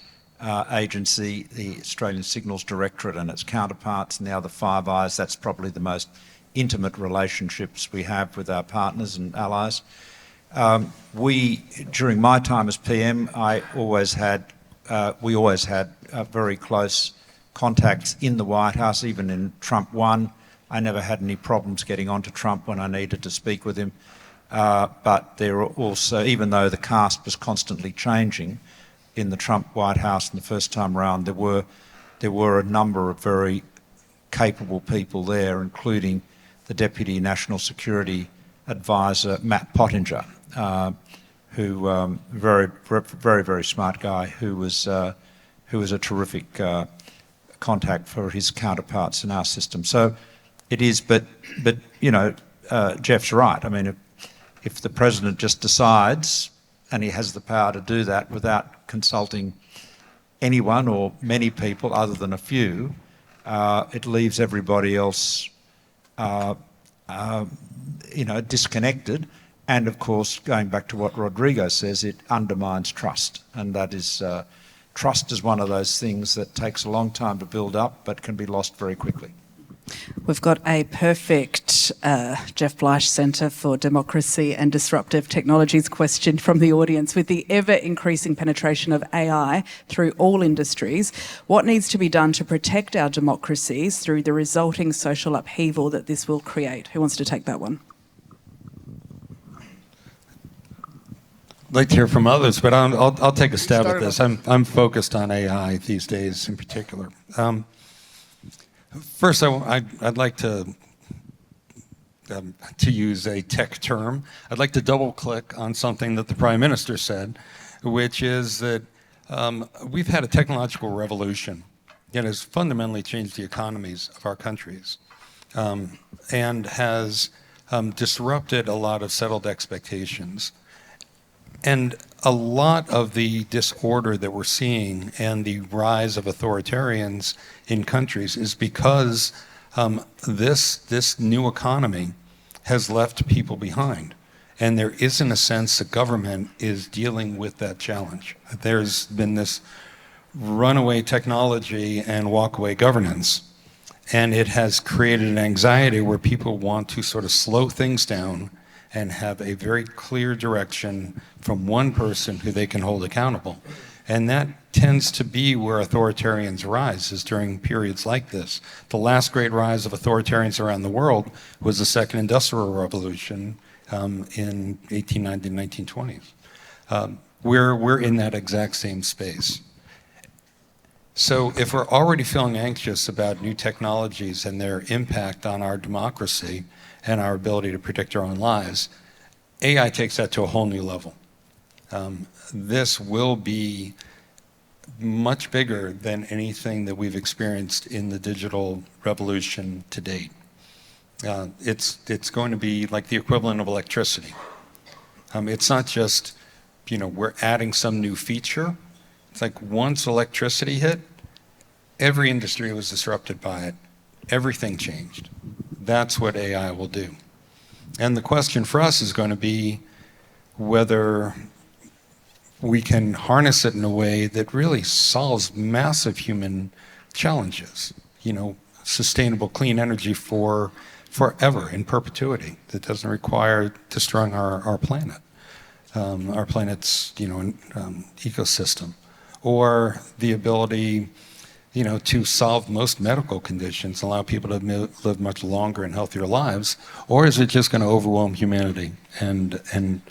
agency, the Australian Signals Directorate and its counterparts, and the other Five Eyes. That's probably the most intimate relationships we have with our partners and allies. During my time as PM, we always had very close contacts in the White House, even in Trump 1. I never had any problems getting onto Trump when I needed to speak with him. But there were also, even though the cast was constantly changing in the Trump White House in the first time round, there were a number of very capable people there, including the Deputy National Security Advisor, Matt Pottinger, who very, very smart guy, who was a terrific contact for his counterparts in our system. So it is, but Jeff's right. I mean, if the President just decides, and he has the power to do that without consulting anyone or many people other than a few, it leaves everybody else, disconnected. And of course, going back to what Rodrigo says, it undermines trust. And that is, trust is one of those things that takes a long time to build up, but can be lost very quickly. We've got a perfect Jeff Bleich Centre for Democracy and Disruptive Technologies question from the audience. With the ever-increasing penetration of AI through all industries, what needs to be done to protect our democracies through the resulting social upheaval that this will create? Who wants to take that one? I'd like to hear from others, but I'll take a stab at this. I'm focused on AI these days in particular. First, I'd like to use a tech term. I'd like to double-click on something that the Prime Minister said, which is that we've had a technological revolution that has fundamentally changed the economies of our countries and has disrupted a lot of settled expectations. And a lot of the disorder that we're seeing and the rise of authoritarians in countries is because this new economy has left people behind. And there isn't a sense that government is dealing with that challenge. There's been this runaway technology and walkaway governance. And it has created an anxiety where people want to sort of slow things down and have a very clear direction from one person who they can hold accountable. And that tends to be where authoritarians rise, is during periods like this. The last great rise of authoritarians around the world was the Second Industrial Revolution in 1890 and 1920s. We're in that exact same space. So if we're already feeling anxious about new technologies and their impact on our democracy and our ability to predict our own lives, AI takes that to a whole new level. This will be much bigger than anything that we've experienced in the digital revolution to date. It's going to be like the equivalent of electricity. It's not just, we're adding some new feature. It's like once electricity hit, every industry was disrupted by it. Everything changed. That's what AI will do. And the question for us is going to be whether we can harness it in a way that really solves massive human challenges. You know, sustainable clean energy for forever, in perpetuity, that doesn't require destroying our planet, our planet's ecosystem, or the ability to solve most medical conditions, allow people to live much longer and healthier lives, or is it just going to overwhelm humanity and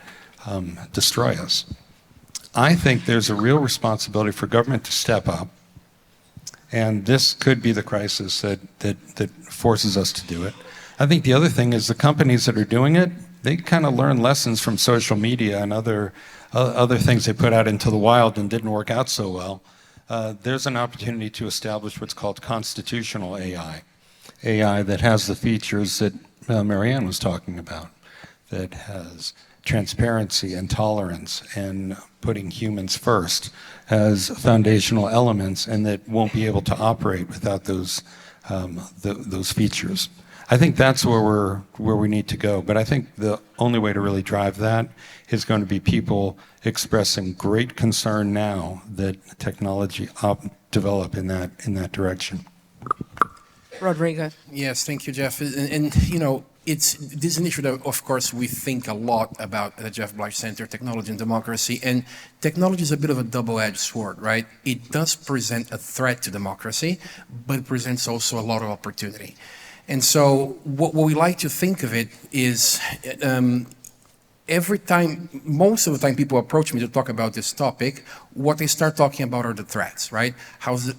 destroy us? I think there's a real responsibility for government to step up, and this could be the crisis that forces us to do it. I think the other thing is the companies that are doing it, they kind of learn lessons from social media and other things they put out into the wild and didn't work out so well. There's an opportunity to establish what's called constitutional AI that has the features that Maryanne was talking about, that has transparency and tolerance and putting humans first as foundational elements, and that won't be able to operate without those features. I think that's where we need to go. But I think the only way to really drive that is going to be people expressing great concern now that technology develop in that direction. Rodrigo. Yes, thank you, Jeff. And this is an issue that, of course, we think a lot about at the Jeff Bleich Center, Technology and Democracy. And technology is a bit of a double-edged sword, right? It does present a threat to democracy, but it presents also a lot of opportunity. And so what we like to think of it is most of the time people approach me to talk about this topic, what they start talking about are the threats, right? How's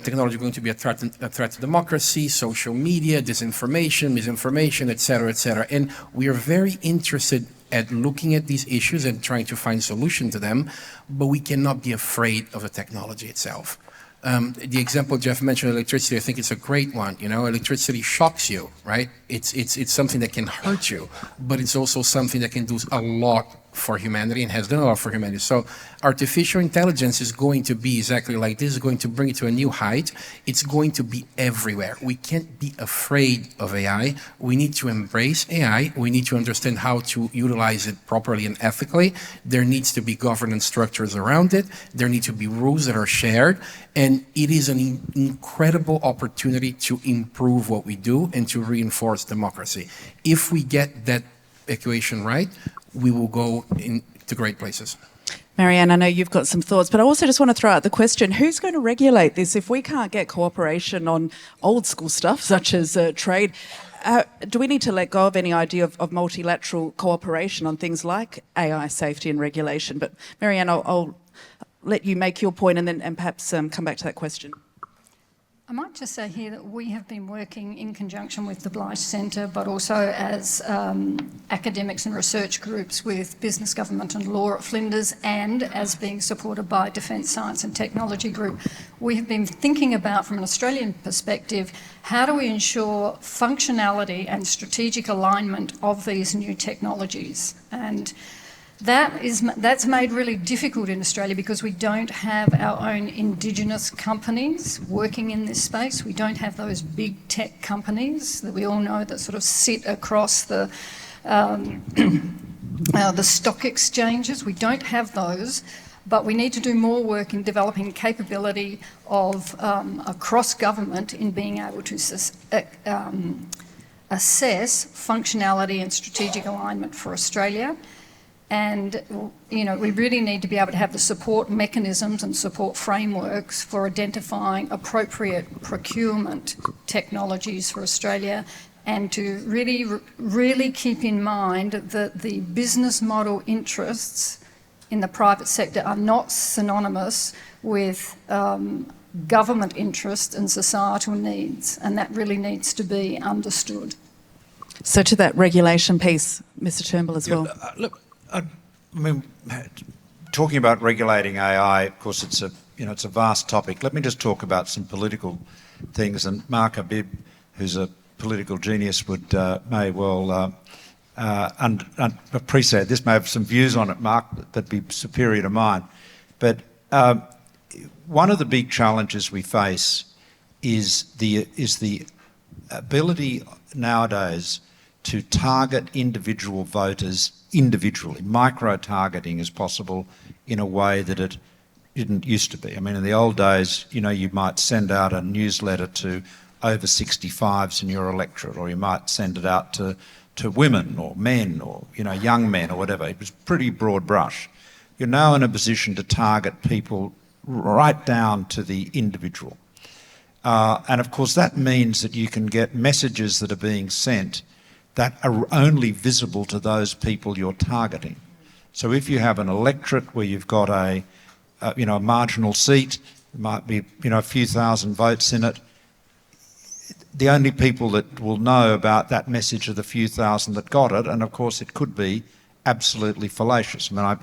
technology going to be a threat to democracy, social media, disinformation, misinformation, et cetera, et cetera. And we are very interested at looking at these issues and trying to find solutions to them, but we cannot be afraid of the technology itself. The example Jeff mentioned, electricity, I think it's a great one. Electricity shocks you, right? It's something that can hurt you, but it's also something that can do a lot for humanity and has done a lot for humanity. So artificial intelligence is going to be exactly like this, is going to bring it to a new height. It's going to be everywhere. We can't be afraid of AI. We need to embrace AI. We need to understand how to utilize it properly and ethically. There needs to be governance structures around it. There need to be rules that are shared. And it is an incredible opportunity to improve what we do and to reinforce democracy. If we get that equation right, we will go into great places. Maryanne, I know you've got some thoughts, but I also just want to throw out the question, who's going to regulate this if we can't get cooperation on old school stuff such as trade? Do we need to let go of any idea of multilateral cooperation on things like AI safety and regulation? But Maryanne, I'll let you make your point and perhaps come back to that question. I might just say here that we have been working in conjunction with the Bleich Centre, but also as academics and research groups with Business, Government and Law at Flinders, and as being supported by Defence Science and Technology Group. We have been thinking about, from an Australian perspective, how do we ensure functionality and strategic alignment of these new technologies? And that's made really difficult in Australia because we don't have our own Indigenous companies working in this space. We don't have those big tech companies that we all know that sort of sit across the stock exchanges. We don't have those, but we need to do more work in developing capability of across government in being able to assess functionality and strategic alignment for Australia. And, we really need to be able to have the support mechanisms and support frameworks for identifying appropriate procurement technologies for Australia, and to really keep in mind that the business model interests in the private sector are not synonymous with government interests and societal needs, and that really needs to be understood. So to that regulation piece, Mr. Turnbull, as well. Look, I mean, talking about regulating AI, of course, it's a vast topic. Let me just talk about some political things, and Mark Habib, who's a political genius, may well appreciate this. May have some views on it, Mark, that'd be superior to mine. But one of the big challenges we face is the ability nowadays to target individual voters individually. Micro-targeting is possible in a way that it didn't used to be. I mean, in the old days, you know, you might send out a newsletter to over 65s in your electorate, or you might send it out to women or men or, you know, young men or whatever. It was pretty broad brush. You're now in a position to target people right down to the individual. And of course that means that you can get messages that are being sent that are only visible to those people you're targeting. So if you have an electorate where you've got a marginal seat, there might be, you know, a few thousand votes in it, the only people that will know about that message are the few thousand that got it, and of course it could be absolutely fallacious. I mean, I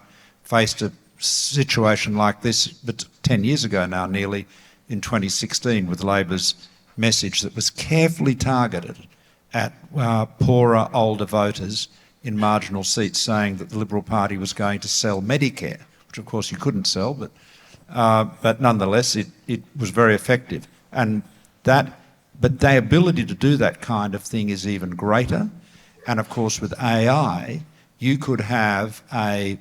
faced a situation like this, but 10 years ago now nearly, in 2016, with Labor's message that was carefully targeted at poorer, older voters in marginal seats, saying that the Liberal Party was going to sell Medicare, which of course you couldn't sell, but nonetheless it was very effective. But the ability to do that kind of thing is even greater. And of course with AI, you could have a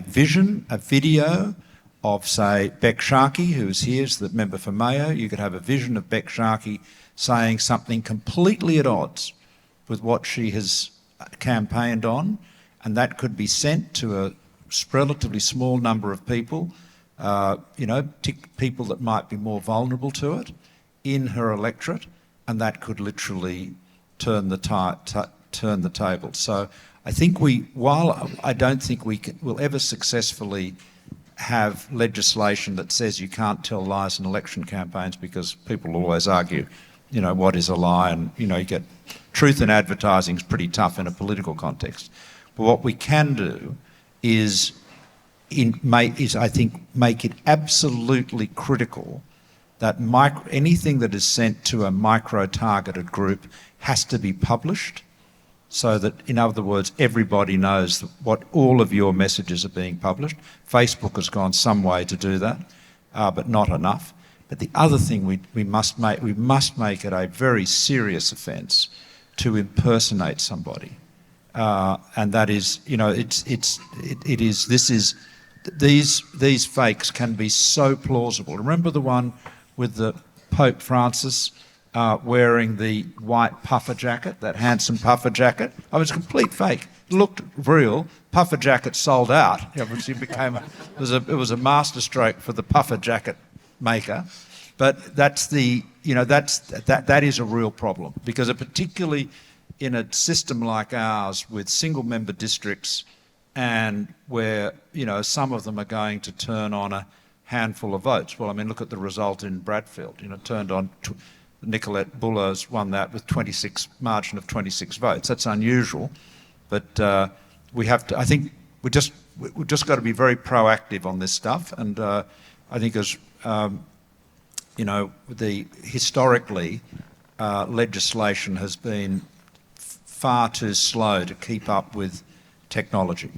vision, a video of, say, Beck Sharkey, who's here, is the member for Mayo. You could have a vision of Beck Sharkey saying something completely at odds with what she has campaigned on, and that could be sent to a relatively small number of people, people that might be more vulnerable to it in her electorate, and that could literally turn the table. So I think while I don't think we'll ever successfully have legislation that says you can't tell lies in election campaigns, because people will always argue, you know, what is a lie, and, you know, you get truth in advertising is pretty tough in a political context. But what we can do is I think make it absolutely critical that anything that is sent to a micro-targeted group has to be published, so that, in other words, everybody knows what all of your messages are being published. Facebook has gone some way to do that, but not enough. But the other thing we must make it a very serious offence to impersonate somebody, and that is, you know, these fakes can be so plausible. Remember the one with the Pope Francis wearing the white puffer jacket, that handsome puffer jacket? Oh, it was a complete fake. It looked real. Puffer jacket sold out. It was a masterstroke for the puffer jacket maker. But that is a real problem, because particularly in a system like ours with single member districts, and where, you know, some of them are going to turn on a handful of votes. Well, I mean, look at the result in Bradfield. You know, turned on. Nicolette Bullo's won that with margin of 26 votes. That's unusual, but we have to. I think we've just got to be very proactive on this stuff. And I think, as you know, historically legislation has been far too slow to keep up with technology.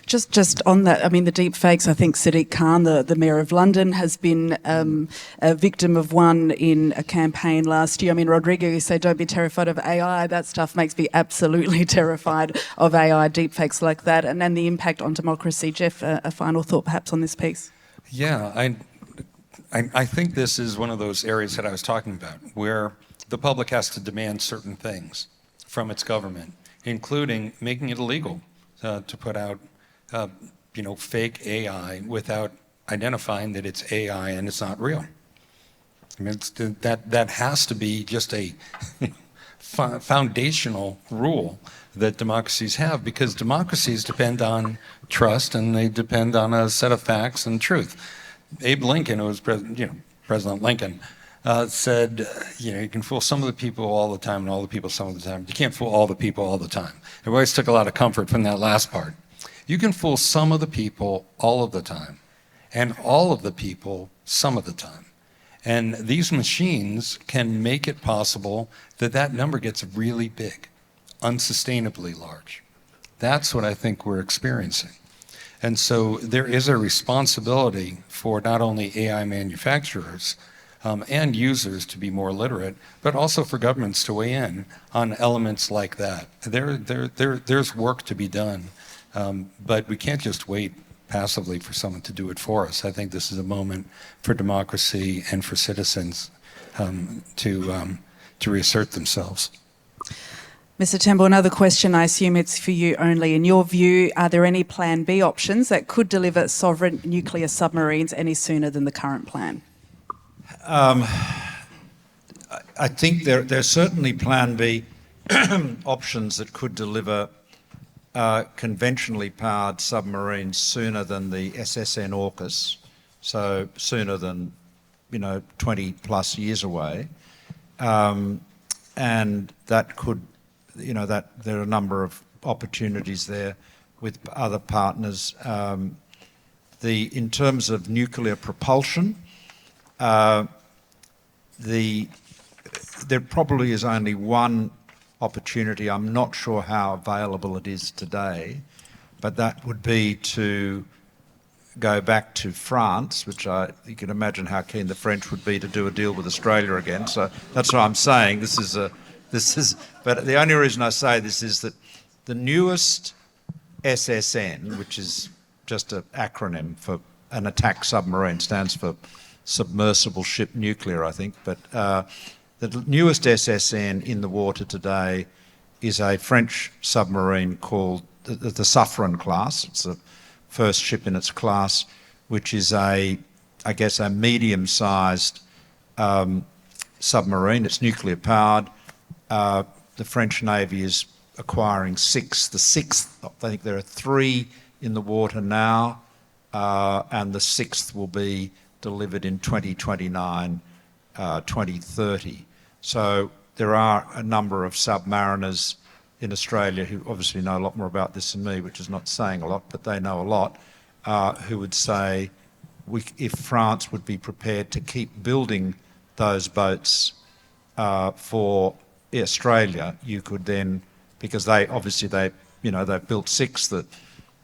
Just on that, I mean, the deep fakes, I think Sadiq Khan, the Mayor of London, has been a victim of one in a campaign last year. I mean, Rodrigo, you say don't be terrified of AI. That stuff makes me absolutely terrified of AI, deep fakes like that, and then the impact on democracy. Jeff, a final thought perhaps on this piece? Yeah, I think this is one of those areas that I was talking about, where the public has to demand certain things from its government, including making it illegal to put out fake AI without identifying that it's AI and it's not real. I mean, that has to be just a foundational rule that democracies have, because democracies depend on trust and they depend on a set of facts and truth. Abe Lincoln, who was President Lincoln, said, you can fool some of the people all the time and all the people some of the time. You can't fool all the people all the time. I always took a lot of comfort from that last part. You can fool some of the people all of the time, and all of the people some of the time. And these machines can make it possible that that number gets really big, unsustainably large. That's what I think we're experiencing. And so there is a responsibility for not only AI manufacturers and users to be more literate, but also for governments to weigh in on elements like that. There's work to be done, but we can't just wait passively for someone to do it for us. I think this is a moment for democracy and for citizens to reassert themselves. Mr. Turnbull, another question, I assume it's for you only. In your view, are there any Plan B options that could deliver sovereign nuclear submarines any sooner than the current plan? I think there's certainly Plan B options that could deliver conventionally powered submarines sooner than the SSN AUKUS, so sooner than 20 plus years away, and that could, that there are a number of opportunities there with other partners. In terms of nuclear propulsion, there probably is only one opportunity. I'm not sure how available it is today, but that would be to go back to France, which you can imagine how keen the French would be to do a deal with Australia again. So that's what I'm saying. But the only reason I say this is that the newest SSN, which is just an acronym for an attack submarine, stands for submersible ship nuclear, I think. But the newest SSN in the water today is a French submarine called the Suffren class. It's the first ship in its class, which is I guess a medium-sized submarine. It's nuclear powered. The French Navy is acquiring 6. The 6th, I think there are 3 in the water now, and the 6th will be delivered in 2029, 2030. So there are a number of submariners in Australia who obviously know a lot more about this than me, which is not saying a lot, but they know a lot, who would say if France would be prepared to keep building those boats for Australia, you could then, because they've built 6 that,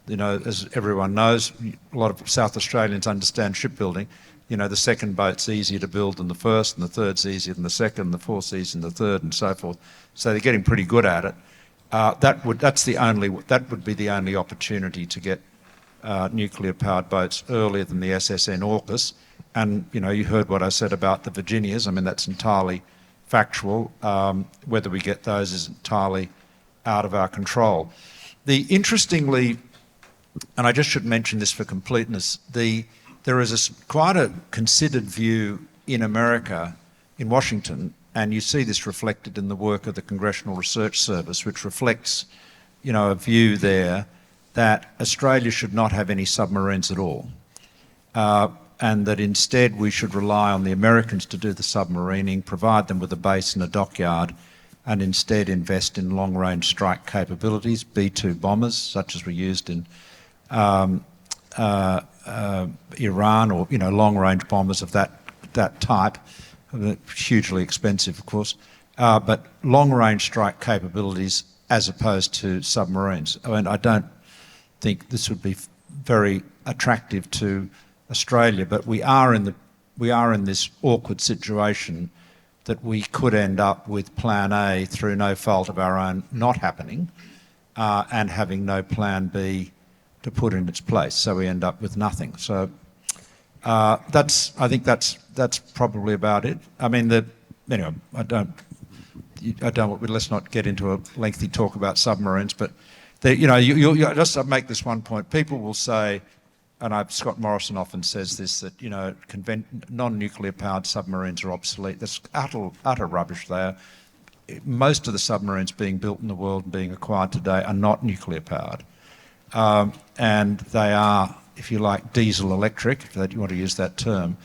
as everyone knows, a lot of South Australians understand shipbuilding. The second boat's easier to build than the first, and the third's easier than the second, and the fourth's easier than the third, and so forth. So they're getting pretty good at it. That would be the only opportunity to get nuclear-powered boats earlier than the SSN AUKUS. And you heard what I said about the Virginias. I mean, that's entirely factual. Whether we get those is entirely out of our control. Interestingly, and I just should mention this for completeness, there is quite a considered view in America, in Washington, and you see this reflected in the work of the Congressional Research Service, which reflects, a view there that Australia should not have any submarines at all, and that instead we should rely on the Americans to do the submarining, provide them with a base and a dockyard, and instead invest in long-range strike capabilities, B-2 bombers, such as were used in Iran, or long-range bombers of that type, hugely expensive, of course, but long-range strike capabilities as opposed to submarines. I mean, I don't think this would be very attractive to Australia, but we are in this awkward situation that we could end up with Plan A through no fault of our own not happening, and having no Plan B to put in its place, so we end up with nothing. So I think that's probably about it. I mean, anyway, let's not get into a lengthy talk about submarines, but you just make this one point. People will say, and Scott Morrison often says this, that non-nuclear powered submarines are obsolete. That's utter rubbish. They are. Most of the submarines being built in the world and being acquired today are not nuclear powered. And they are, if you like, diesel electric, if you want to use that term.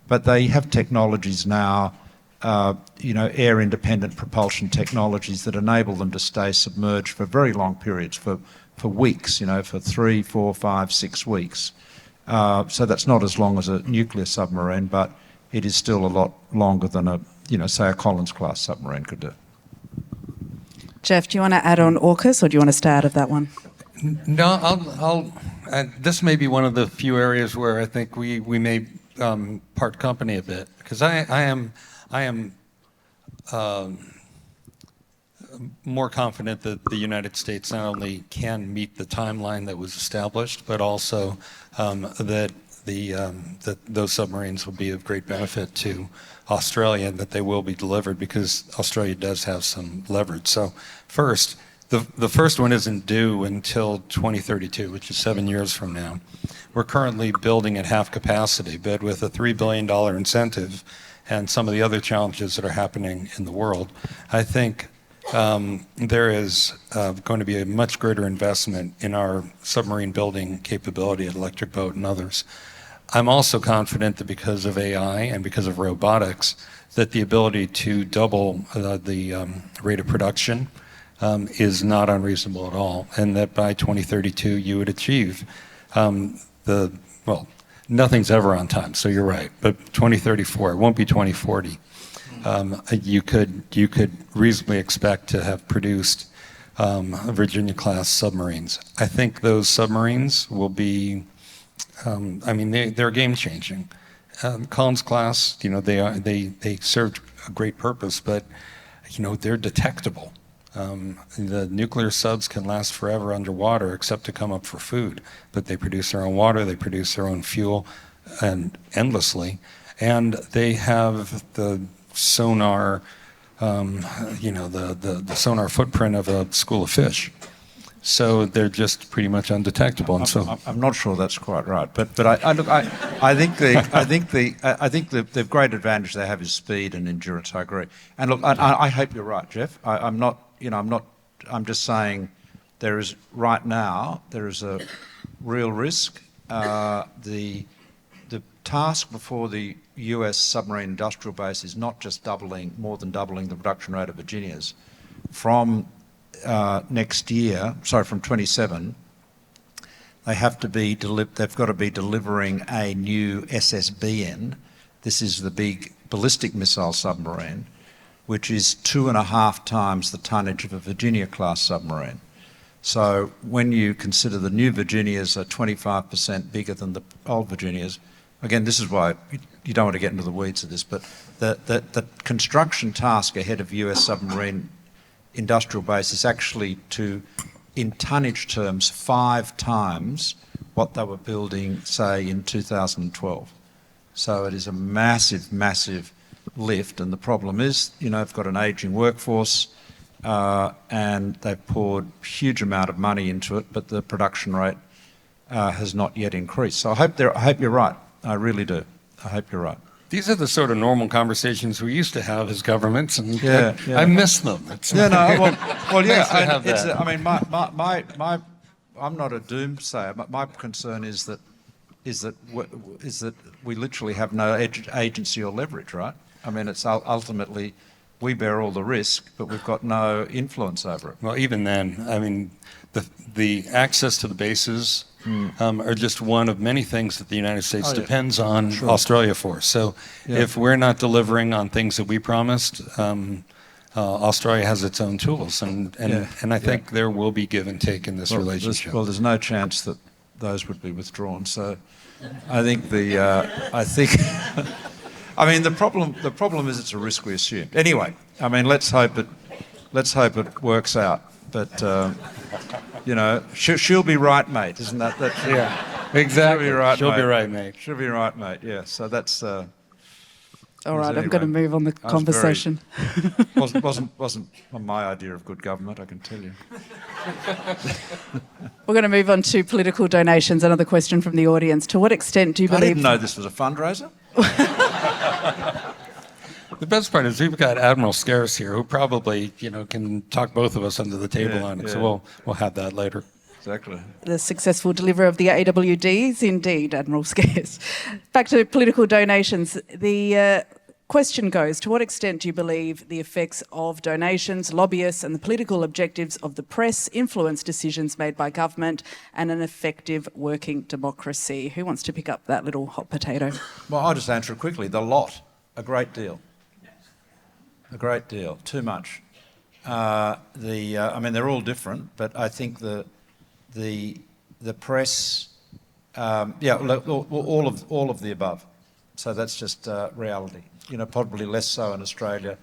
But they have technologies now, air-independent propulsion technologies that enable them to stay submerged for very long periods, for weeks, for 3, 4, 5, 6 weeks. So that's not as long as a nuclear submarine, but it is still a lot longer than say a Collins-class submarine could do. Jeff, do you want to add on AUKUS, or do you want to stay out of that one? No, this may be one of the few areas where I think we may part company a bit, because I am more confident that the United States not only can meet the timeline that was established, but also that those submarines will be of great benefit to Australia, and that they will be delivered, because Australia does have some leverage. So first, the first one isn't due until 2032, which is 7 years from now. We're currently building at half capacity, but with a $3 billion incentive and some of the other challenges that are happening in the world, I think there is going to be a much greater investment in our submarine building capability at Electric Boat and others. I'm also confident that because of AI and because of robotics, that the ability to double the rate of production is not unreasonable at all, and that by 2032 you would achieve nothing's ever on time, so you're right, but 2034, it won't be 2040. You could reasonably expect to have produced Virginia-class submarines. I think those submarines will be, they're game-changing. Collins-class, they served a great purpose, but they're detectable. The nuclear subs can last forever underwater except to come up for food, but they produce their own water, they produce their own fuel, and endlessly, and they have the sonar, the sonar footprint of a school of fish. So they're just pretty much undetectable. And so I'm not sure that's quite right, but I think the great advantage they have is speed and endurance. I agree. And look, I hope you're right, Jeff. I'm just saying there is a real risk. The task before the US submarine industrial base is not just more than doubling the production rate of Virginias. From next year, from 27, they've got to be delivering a new SSBN. This is the big ballistic missile submarine, which is 2.5 times the tonnage of a Virginia-class submarine. So when you consider the new Virginias are 25% bigger than the old Virginias, again, this is why you don't want to get into the weeds of this, but the construction task ahead of US submarine industrial base is actually in tonnage terms, 5 times what they were building, say, in 2012. So it is a massive, massive lift, and the problem is, they've got an ageing workforce, and they've poured a huge amount of money into it, but the production rate has not yet increased. So I hope you're right. I really do. I hope you're right. These are the sort of normal conversations we used to have as governments, and I miss them. I'm not a doomsayer, but my concern is that we literally have no agency or leverage, right? I mean, it's ultimately we bear all the risk, but we've got no influence over it. Well, even then, the access to the bases are just one of many things that the United States depends on Australia for. So if we're not delivering on things that we promised, Australia has its own tools, and I think there will be give and take in this relationship. There's no chance that those would be withdrawn. So I think the problem is it's a risk we assume. Anyway, let's hope it works out. But she'll be right, mate. Isn't that? Exactly. She'll be right, mate. She'll be right, mate. Yeah. So that's. All right, I'm going to move on the conversation. Wasn't my idea of good government, I can tell you. We're going to move on to political donations. Another question from the audience. To what extent do you believe... I didn't know this was a fundraiser. The best part is we've got Admiral Scarce here, who probably, can talk both of us under the table on it. Yeah. So we'll have that later. Exactly. The successful deliverer of the AWDs, indeed, Admiral Scarce. Back to political donations. The question goes, to what extent do you believe the effects of donations, lobbyists and the political objectives of the press influence decisions made by government and an effective working democracy? Who wants to pick up that little hot potato? Well, I'll just answer it quickly. The lot. A great deal. A great deal. Too much. They're all different, but I think the the press, all of the above. So that's just reality. Probably less so in Australia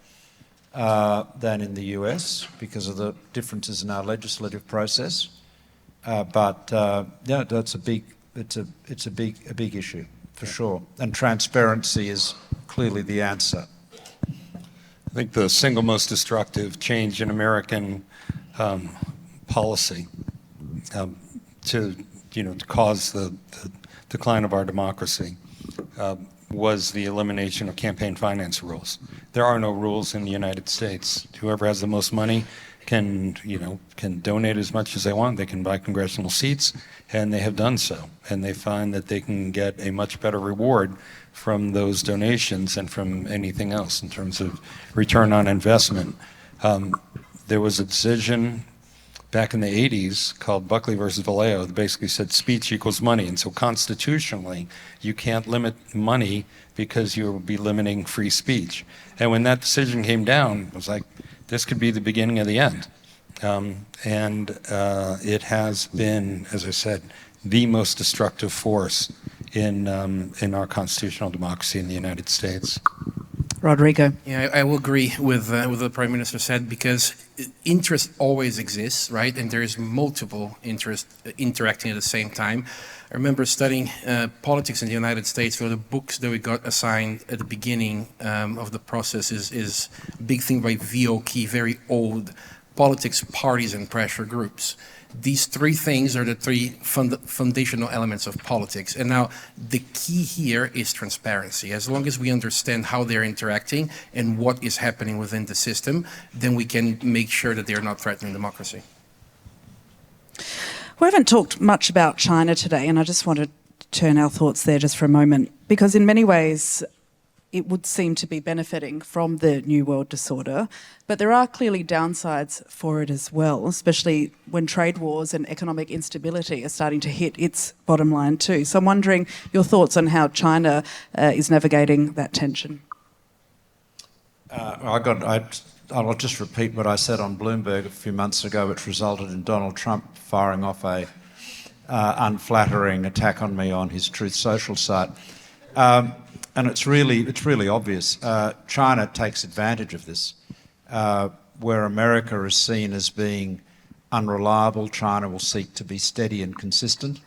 than in the US because of the differences in our legislative process. That's a big issue for sure. And transparency is clearly the answer. I think the single most destructive change in American policy to cause the decline of our democracy was the elimination of campaign finance rules. There are no rules in the United States. Whoever has the most money can donate as much as they want. They can buy congressional seats, and they have done so. And they find that they can get a much better reward from those donations than from anything else in terms of return on investment. There was a decision back in the 80s called Buckley versus Vallejo that basically said speech equals money. And so constitutionally, you can't limit money because you will be limiting free speech. And when that decision came down, it was like, this could be the beginning of the end. It has been, as I said, the most destructive force in our constitutional democracy in the United States. Rodrigo. Yeah, I will agree with what the Prime Minister said, because interest always exists, right? And there is multiple interests interacting at the same time. I remember studying politics in the United States. One of the books that we got assigned at the beginning of the process is a big thing by V.O. Key, very old, Politics, Parties, and Pressure Groups. These three things are the three foundational elements of politics. And now the key here is transparency. As long as we understand how they're interacting and what is happening within the system, then we can make sure that they're not threatening democracy. We haven't talked much about China today, and I just want to turn our thoughts there just for a moment, because in many ways it would seem to be benefiting from the New World Disorder, but there are clearly downsides for it as well, especially when trade wars and economic instability are starting to hit its bottom line too. So I'm wondering your thoughts on how China is navigating that tension. I'll just repeat what I said on Bloomberg a few months ago, which resulted in Donald Trump firing off a unflattering attack on me on his Truth Social site. And it's really obvious. China takes advantage of this. Where America is seen as being unreliable, China will seek to be steady and consistent.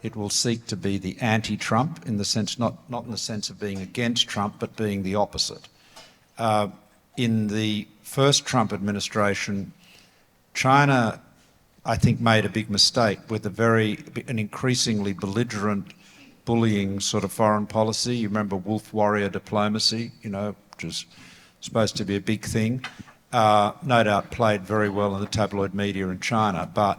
It will seek to be the anti-Trump, in the sense, not in the sense of being against Trump, but being the opposite. In the first Trump administration, China, I think, made a big mistake with an increasingly belligerent, bullying sort of foreign policy. You remember wolf warrior diplomacy, which is supposed to be a big thing. No doubt played very well in the tabloid media in China, but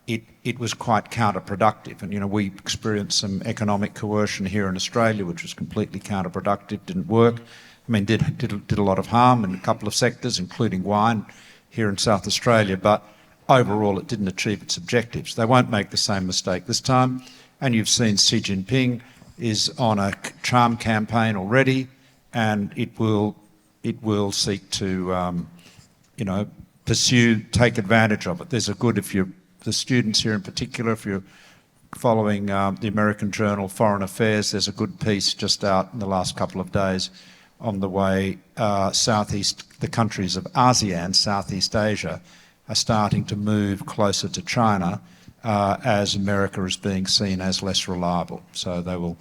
it was quite counterproductive. And, we experienced some economic coercion here in Australia, which was completely counterproductive, didn't work. I mean, did a lot of harm in a couple of sectors, including wine here in South Australia, but overall it didn't achieve its objectives. They won't make the same mistake this time. And you've seen Xi Jinping is on a charm campaign already, and it will seek to, take advantage of it. There's the students here in particular, if you're following the American journal Foreign Affairs, there's a good piece just out in the last couple of days on the way the countries of ASEAN, Southeast Asia, are starting to move closer to China, as America is being seen as less reliable. So they will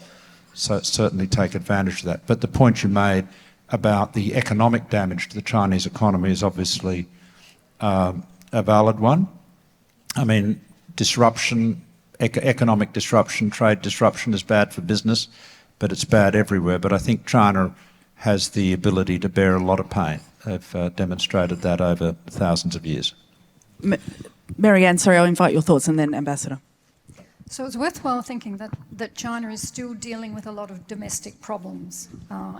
certainly take advantage of that. But the point you made about the economic damage to the Chinese economy is obviously a valid one. I mean, economic disruption, trade disruption is bad for business, but it's bad everywhere. But I think China has the ability to bear a lot of pain. They've demonstrated that over thousands of years. Maryanne, sorry, I'll invite your thoughts, and then Ambassador. So it's worthwhile thinking that China is still dealing with a lot of domestic problems.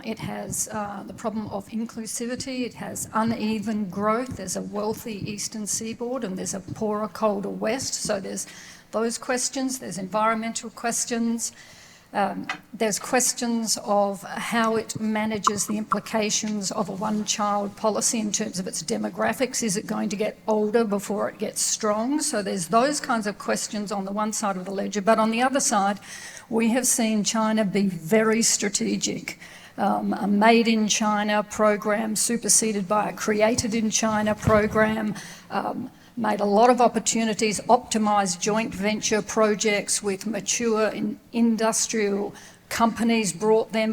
It has the problem of inclusivity, it has uneven growth, there's a wealthy eastern seaboard and there's a poorer, colder west. So there's those questions, there's environmental questions. There's questions of how it manages the implications of a one-child policy in terms of its demographics. Is it going to get older before it gets strong? So there's those kinds of questions on the one side of the ledger. But on the other side, we have seen China be very strategic. A Made in China program superseded by a Created in China program, made a lot of opportunities, optimised joint venture projects with mature industrial companies,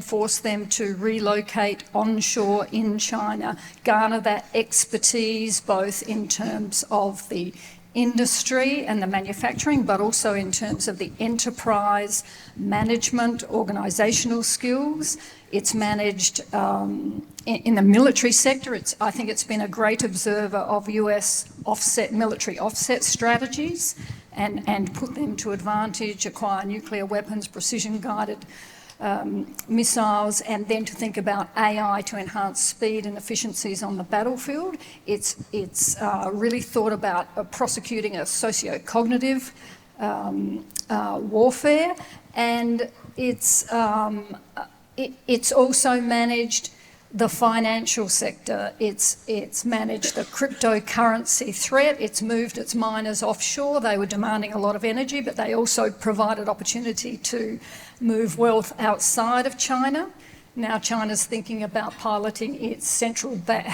forced them to relocate onshore in China, garner that expertise both in terms of the industry and the manufacturing, but also in terms of the enterprise management, organisational skills. It's managed in the military sector. I think it's been a great observer of US military offset strategies and put them to advantage, acquire nuclear weapons, precision-guided missiles, and then to think about AI to enhance speed and efficiencies on the battlefield. It's really thought about prosecuting a socio-cognitive warfare, and it's also managed the financial sector. It's managed the cryptocurrency threat. It's moved its miners offshore. They were demanding a lot of energy, but they also provided opportunity to move wealth outside of China. Now China's thinking about piloting its central bank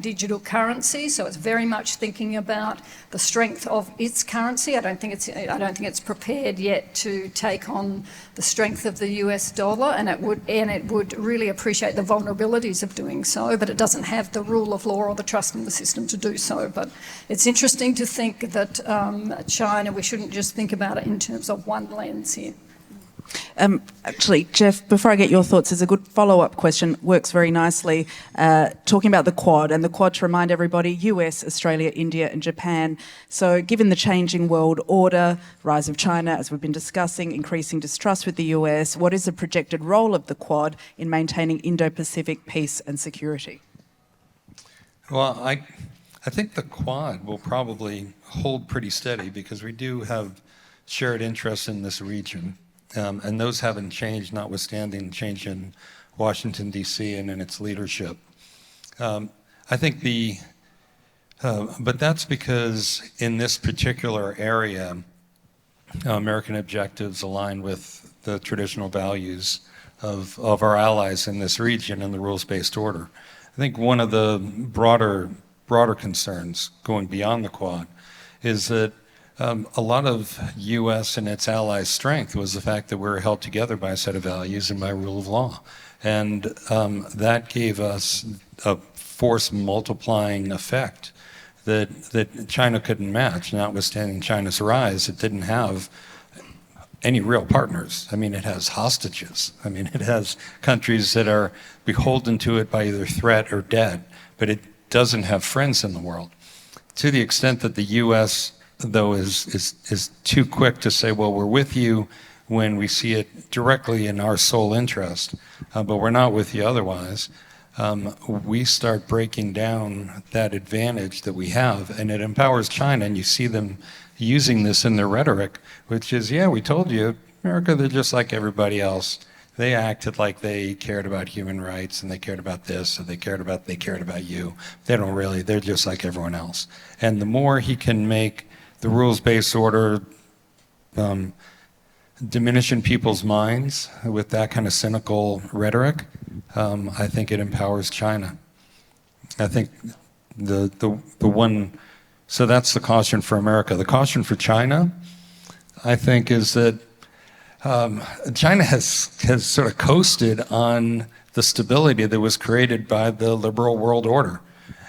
digital currency, so it's very much thinking about the strength of its currency. I don't think it's prepared yet to take on the strength of the US dollar, and it would really appreciate the vulnerabilities of doing so, but it doesn't have the rule of law or the trust in the system to do so. But it's interesting to think that China, we shouldn't just think about it in terms of one lens here. Actually, Jeff, before I get your thoughts, there's a good follow-up question, works very nicely, talking about the Quad, and the Quad, to remind everybody, US, Australia, India and Japan. So given the changing world order, rise of China, as we've been discussing, increasing distrust with the US, what is the projected role of the Quad in maintaining Indo-Pacific peace and security? Well, I think the Quad will probably hold pretty steady because we do have shared interests in this region. And those haven't changed, notwithstanding change in Washington, D.C. and in its leadership. I think but that's because in this particular area, American objectives align with the traditional values of our allies in this region and the rules-based order. I think one of the broader concerns going beyond the Quad is that a lot of U.S. and its allies' strength was the fact that we were held together by a set of values and by rule of law. And that gave us a force multiplying effect that China couldn't match. Notwithstanding China's rise, it didn't have any real partners. I mean, it has hostages. I mean, it has countries that are beholden to it by either threat or debt, but it doesn't have friends in the world. To the extent that the U.S., though, is too quick to say, well, we're with you when we see it directly in our sole interest, but we're not with you otherwise, we start breaking down that advantage that we have, and it empowers China, and you see them using this in their rhetoric, which is, yeah, we told you, America, they're just like everybody else. They acted like they cared about human rights and they cared about this, and they cared about you. They don't really, they're just like everyone else. And the more he can make the rules-based order diminish in people's minds with that kind of cynical rhetoric, I think it empowers China. I think so that's the caution for America. The caution for China, I think, is that China has sort of coasted on the stability that was created by the liberal world order.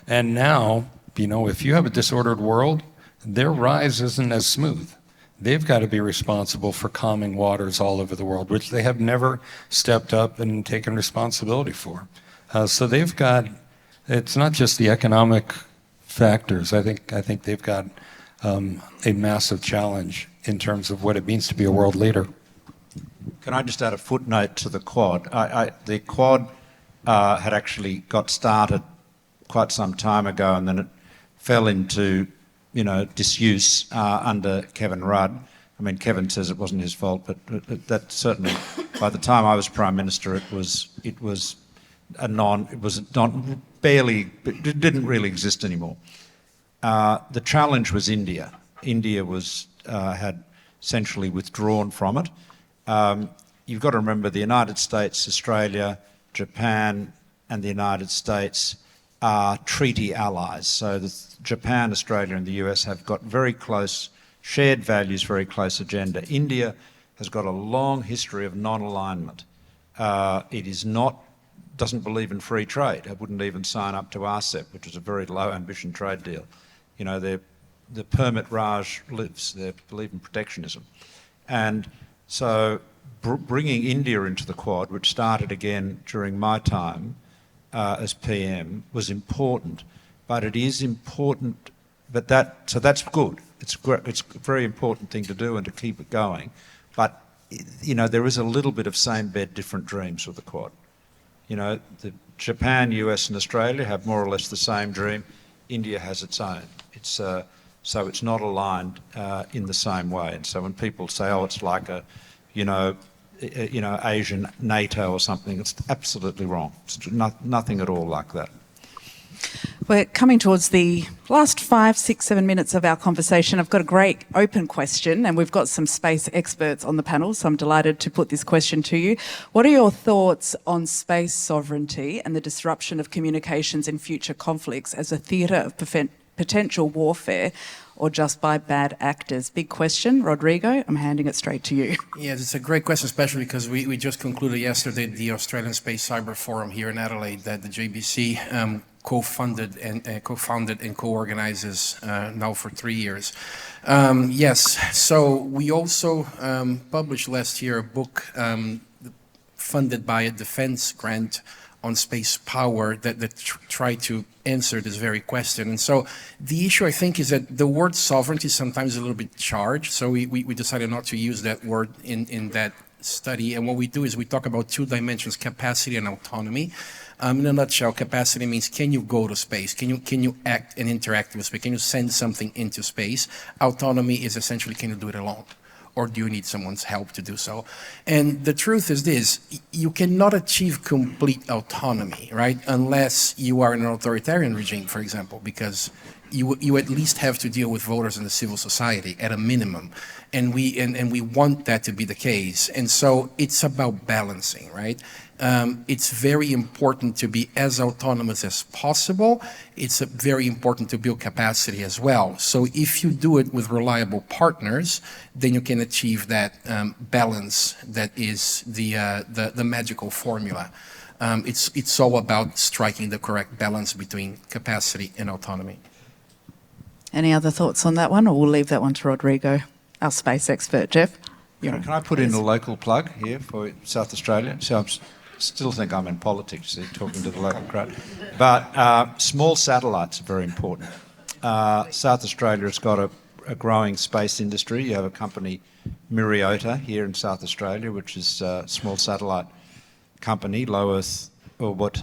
And now, if you have a disordered world, their rise isn't as smooth. They've got to be responsible for calming waters all over the world, which they have never stepped up and taken responsibility for. So they've got, it's not just the economic factors. I think they've got a massive challenge in terms of what it means to be a world leader. Can I just add a footnote to the Quad? The Quad had actually got started quite some time ago, and then it fell into disuse under Kevin Rudd. I mean, Kevin says it wasn't his fault, but that certainly, by the time I was Prime Minister, it didn't really exist anymore. The challenge was India. India had essentially withdrawn from it. You've got to remember the United States, Australia, Japan, and the United States are treaty allies. So Japan, Australia, and the US have got very close shared values, very close agenda. India has got a long history of non-alignment. Doesn't believe in free trade. It wouldn't even sign up to RCEP, which is a very low ambition trade deal. You know, the permit Raj lives. They believe in protectionism. And so bringing India into the Quad, which started again during my time as PM, was important. But it is important, so that's good. It's a very important thing to do and to keep it going. But, you know, there is a little bit of same bed, different dreams with the Quad. You know, Japan, US and Australia have more or less the same dream. India has its own. So it's not aligned in the same way. And so when people say, oh, it's like a Asian NATO or something, it's absolutely wrong. It's nothing at all like that. We're coming towards the last 5, 6, 7 minutes of our conversation. I've got a great open question, and we've got some space experts on the panel, so I'm delighted to put this question to you. What are your thoughts on space sovereignty and the disruption of communications in future conflicts as a theatre of potential warfare, or just by bad actors? Big question. Rodrigo, I'm handing it straight to you. Yes, it's a great question, especially because we just concluded yesterday the Australian Space Cyber Forum here in Adelaide that the JBC co-founded and co-organizes now for 3 years. Yes, so we also published last year a book funded by a defense grant on space power that try to answer this very question. And so the issue, I think, is that the word sovereignty is sometimes a little bit charged. So we decided not to use that word in that study. And what we do is we talk about 2 dimensions, capacity and autonomy. In a nutshell, capacity means can you go to space? Can you act and interact with space? Can you send something into space? Autonomy is essentially, can you do it alone? Or do you need someone's help to do so? And the truth is this, you cannot achieve complete autonomy, right? Unless you are in an authoritarian regime, for example, because you at least have to deal with voters in the civil society at a minimum. And we want that to be the case. And so it's about balancing, right? It's very important to be as autonomous as possible. It's very important to build capacity as well. So if you do it with reliable partners, then you can achieve that balance that is the magical formula. It's all about striking the correct balance between capacity and autonomy. Any other thoughts on that one, or we'll leave that one to Rodrigo, our space expert. Jeff? Can I put in a local plug here for South Australia? So I still think I'm in politics, talking to the local crowd. But small satellites are very important. South Australia has got a growing space industry. You have a company, Myriota, here in South Australia, which is a small satellite company, low Earth orbit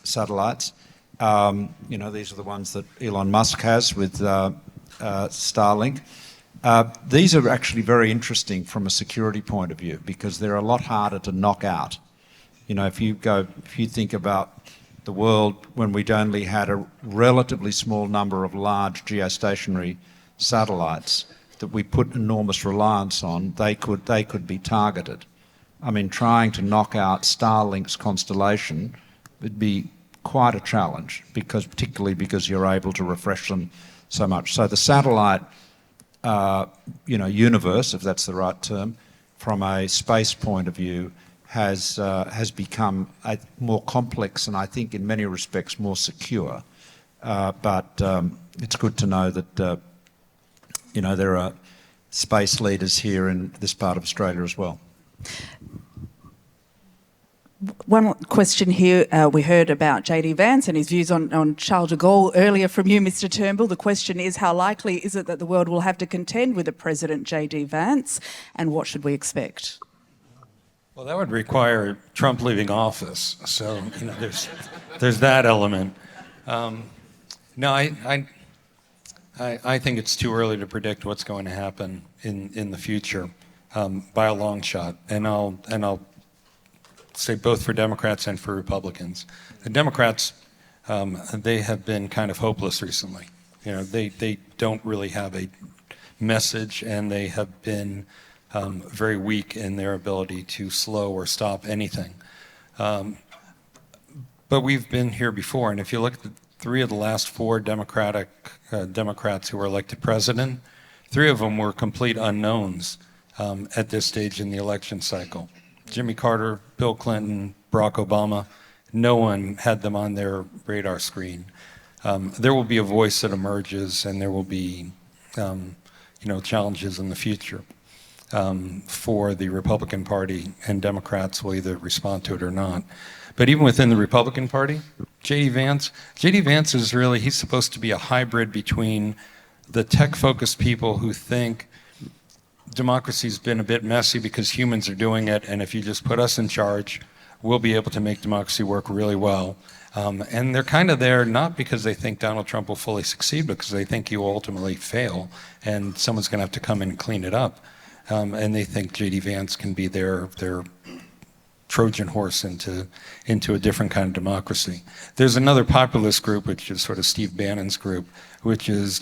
satellites. You know, these are the ones that Elon Musk has with Starlink. These are actually very interesting from a security point of view because they're a lot harder to knock out. You know, if you think about the world when we'd only had a relatively small number of large geostationary satellites that we put enormous reliance on, they could be targeted. I mean, trying to knock out Starlink's constellation would be quite a challenge, particularly because you're able to refresh them so much. So the satellite, universe, if that's the right term, from a space point of view, has become more complex and I think in many respects more secure. But it's good to know that there are space leaders here in this part of Australia as well. One question here, we heard about JD Vance and his views on Charles de Gaulle earlier from you, Mr Turnbull. The question is, how likely is it that the world will have to contend with a President JD Vance, and what should we expect? Well, that would require Trump leaving office, so there's that element. No, I I think it's too early to predict what's going to happen in the future by a long shot. And I'll say both for Democrats and for Republicans. The Democrats, they have been kind of hopeless recently. You know, they don't really have a message, and they have been very weak in their ability to slow or stop anything. But we've been here before, and if you look at the 3 of the last 4 Democrats who were elected president, 3 of them were complete unknowns at this stage in the election cycle. Jimmy Carter, Bill Clinton, Barack Obama, no one had them on their radar screen. There will be a voice that emerges, and there will be challenges in the future for the Republican Party, and Democrats will either respond to it or not. But even within the Republican Party, J.D. Vance is really, he's supposed to be a hybrid between the tech-focused people who think democracy's been a bit messy because humans are doing it, and if you just put us in charge, we'll be able to make democracy work really well. And they're kind of there not because they think Donald Trump will fully succeed, because they think he will ultimately fail, and someone's going to have to come in and clean it up. And they think J.D. Vance can be their Trojan horse into a different kind of democracy. There's another populist group, which is sort of Steve Bannon's group, which is,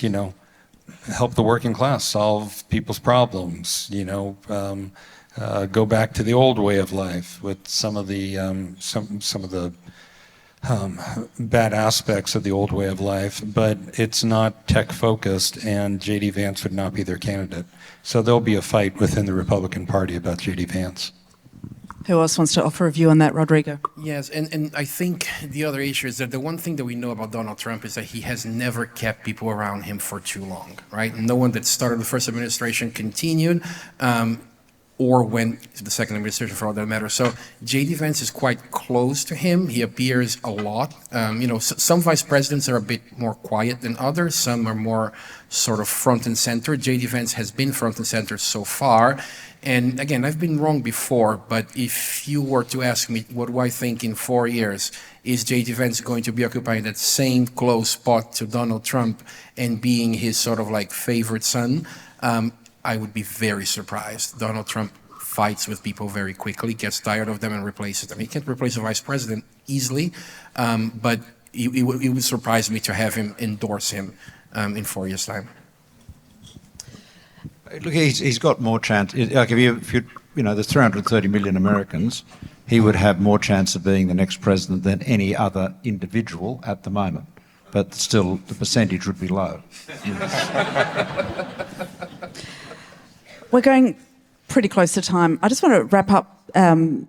help the working class solve people's problems, go back to the old way of life with some of the bad aspects of the old way of life, but it's not tech focused, and J.D. Vance would not be their candidate. So there'll be a fight within the Republican Party about J.D. Vance. Who else wants to offer a view on that, Rodrigo? Yes, and I think the other issue is that the one thing that we know about Donald Trump is that he has never kept people around him for too long, right? No one that started the first administration continued, or went to the second administration for all that matter. So J.D. Vance is quite close to him. He appears a lot. Some vice presidents are a bit more quiet than others. Some are more sort of front and center. J.D. Vance has been front and center so far. And again, I've been wrong before, but if you were to ask me, what do I think in 4 years? Is J.D. Vance going to be occupying that same close spot to Donald Trump and being his sort of like favorite son? I would be very surprised. Donald Trump fights with people very quickly, gets tired of them and replaces them. He can't replace a vice president easily, but it would surprise me to have him endorse him in 4 years' time. Look, he's got more chance. Like if there's 330 million Americans, he would have more chance of being the next president than any other individual at the moment. But still, the percentage would be low. We're going pretty close to time. I just want to wrap up and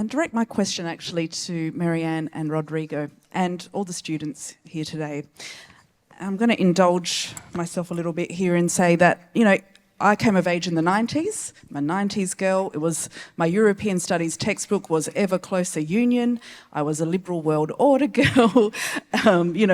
direct my question actually to Maryanne and Rodrigo and all the students here today. I'm going to indulge myself a little bit here and say that, I came of age in the 90s. I'm a 90s girl. It was my European studies textbook was Ever Closer Union. I was a liberal world order girl,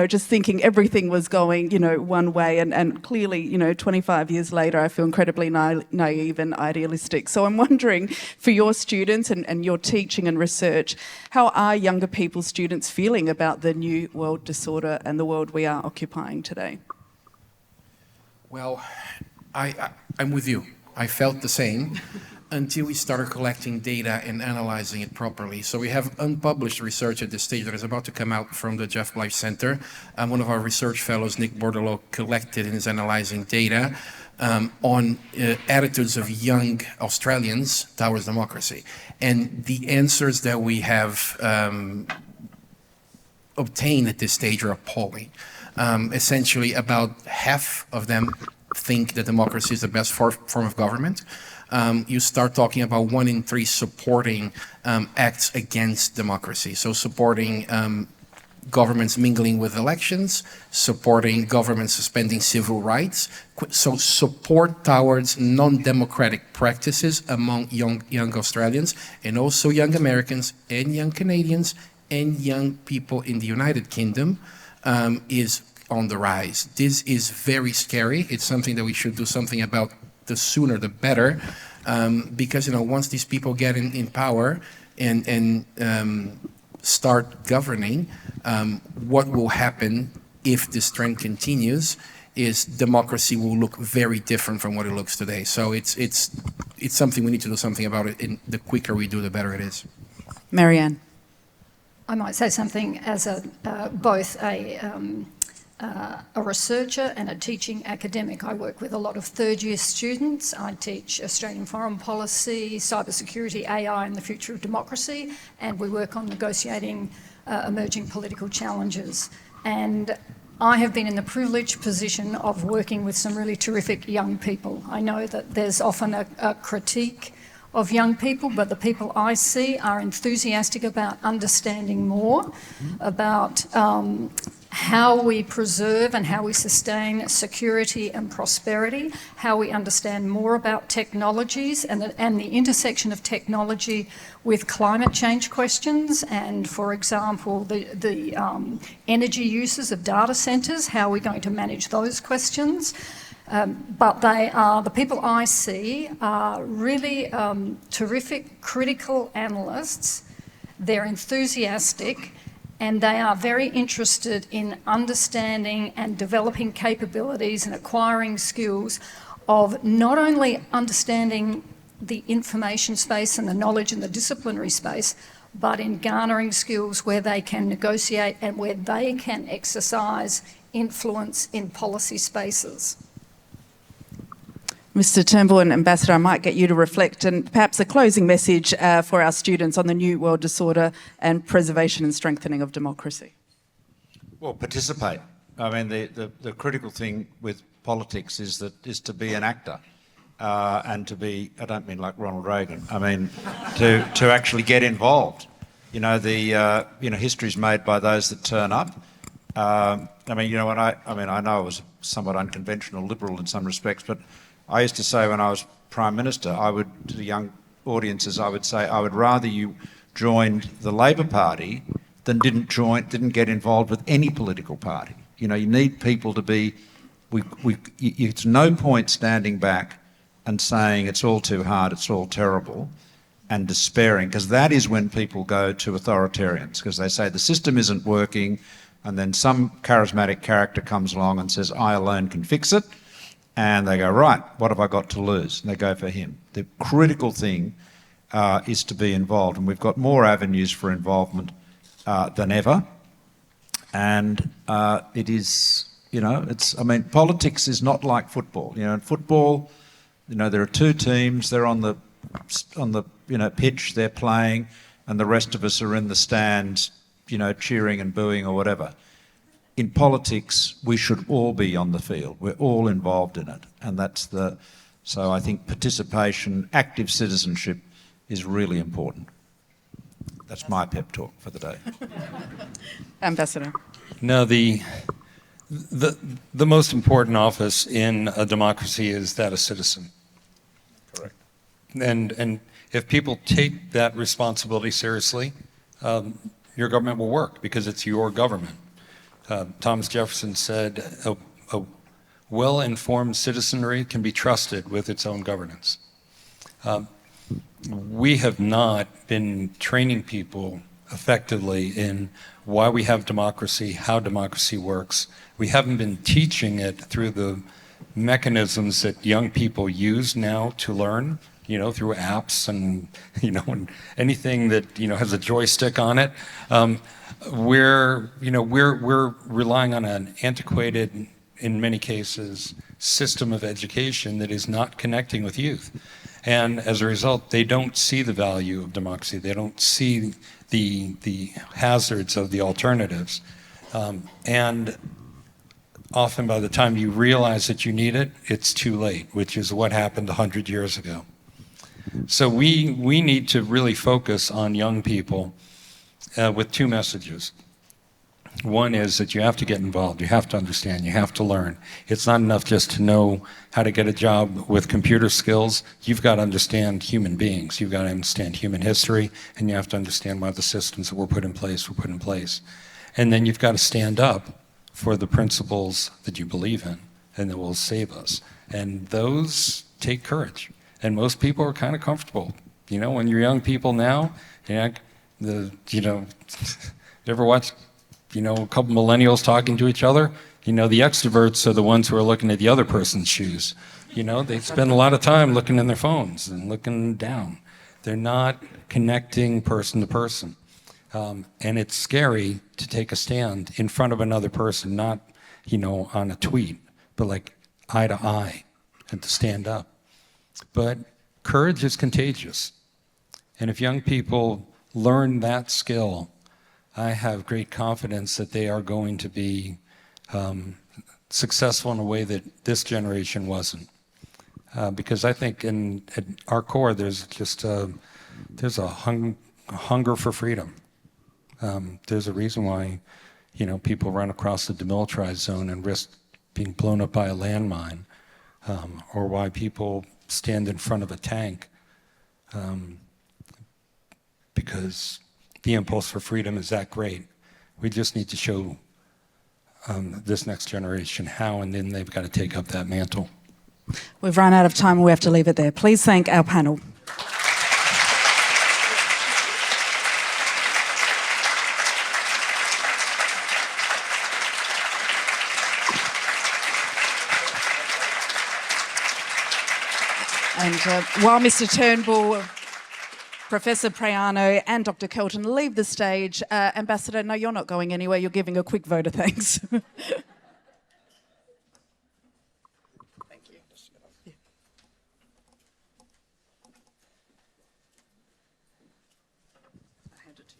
just thinking everything was going, one way. And clearly, 25 years later, I feel incredibly naive and idealistic. So I'm wondering, for your students and your teaching and research, how are younger people, students, feeling about the new world disorder and the world we are occupying today? Well, I'm with you. I felt the same until we started collecting data and analyzing it properly. So we have unpublished research at this stage that is about to come out from the Jeff Bleich Center. One of our research fellows, Nick Bordelot, collected and is analyzing data on attitudes of young Australians towards democracy. And the answers that we have obtained at this stage are appalling. Essentially, about half of them think that democracy is the best form of government. You start talking about 1 in 3 supporting acts against democracy. So supporting governments mingling with elections, supporting governments suspending civil rights. So support towards non-democratic practices among young Australians, and also young Americans and young Canadians and young people in the United Kingdom is on the rise. This is very scary. It's something that we should do something about. The sooner the better, because once these people get in power and start governing, what will happen if this trend continues is democracy will look very different from what it looks today. So it's something we need to do something about it, and the quicker we do, the better it is. Maryanne. I might say something as both a researcher and a teaching academic. I work with a lot of third-year students. I teach Australian foreign policy, cybersecurity, AI and the future of democracy, and we work on negotiating emerging political challenges. And I have been in the privileged position of working with some really terrific young people. I know that there's often a critique of young people, but the people I see are enthusiastic about understanding more about how we preserve and how we sustain security and prosperity, how we understand more about technologies and the intersection of technology with climate change questions, and, for example, the energy uses of data centres, how we're going to manage those questions. But the people I see are really terrific critical analysts. They're enthusiastic, and they are very interested in understanding and developing capabilities and acquiring skills of not only understanding the information space and the knowledge and the disciplinary space, but in garnering skills where they can negotiate and where they can exercise influence in policy spaces. Mr. Turnbull and Ambassador, I might get you to reflect and perhaps a closing message for our students on the New World Disorder and preservation and strengthening of democracy. Well, participate. I mean, the critical thing with politics is to be an actor and to be, I don't mean like Ronald Reagan, I mean to actually get involved. You know, history's made by those that turn up. I know I was somewhat unconventional liberal in some respects, but I used to say when I was Prime Minister, to the young audiences, I would say, I would rather you joined the Labor Party than didn't get involved with any political party. You know, you need people to be, it's no point standing back and saying it's all too hard, it's all terrible, and despairing, because that is when people go to authoritarians, because they say the system isn't working, and then some charismatic character comes along and says, I alone can fix it. And they go, right, what have I got to lose? And they go for him. The critical thing is to be involved. And we've got more avenues for involvement than ever. And it is, politics is not like football. You know, in football, there are two teams, they're on the pitch, they're playing, and the rest of us are in the stands, cheering and booing or whatever. In politics, we should all be on the field. We're all involved in it. And so I think participation, active citizenship is really important. That's my pep talk for the day. Ambassador. No, the most important office in a democracy is that of citizen. Correct. And if people take that responsibility seriously, your government will work because it's your government. Thomas Jefferson said, a well-informed citizenry can be trusted with its own governance. We have not been training people effectively in why we have democracy, how democracy works. We haven't been teaching it through the mechanisms that young people use now to learn, through apps and, and anything that, has a joystick on it. We're relying on an antiquated, in many cases, system of education that is not connecting with youth. And as a result, they don't see the value of democracy. They don't see the hazards of the alternatives. And often by the time you realize that you need it, it's too late, which is what happened 100 years ago. So we need to really focus on young people with two messages. One is that you have to get involved, you have to understand, you have to learn. It's not enough just to know how to get a job with computer skills. You've got to understand human beings, you've got to understand human history, and you have to understand why the systems that were put in place. And then you've got to stand up for the principles that you believe in and that will save us. And those take courage. And most people are kind of comfortable. When you're young people now, you ever watch, a couple millennials talking to each other? You know, the extroverts are the ones who are looking at the other person's shoes. You know, they spend a lot of time looking in their phones and looking down. They're not connecting person to person. And it's scary to take a stand in front of another person, not, you know, on a tweet, but like eye to eye and to stand up. But courage is contagious. And if young people learn that skill, I have great confidence that they are going to be successful in a way that this generation wasn't. Because I think at our core, there's just there's a hunger for freedom. There's a reason why, you know, people run across the demilitarized zone and risk being blown up by a landmine, or why people stand in front of a tank, because the impulse for freedom is that great. We just need to show this next generation how, and then they've got to take up that mantle. We've run out of time and we have to leave it there. Please thank our panel. And while Mr. Turnbull, Professor Praino and Dr. Kelton leave the stage, Ambassador, no, you're not going anywhere. You're giving a quick vote of thanks. Thank you. Yeah. I hand it to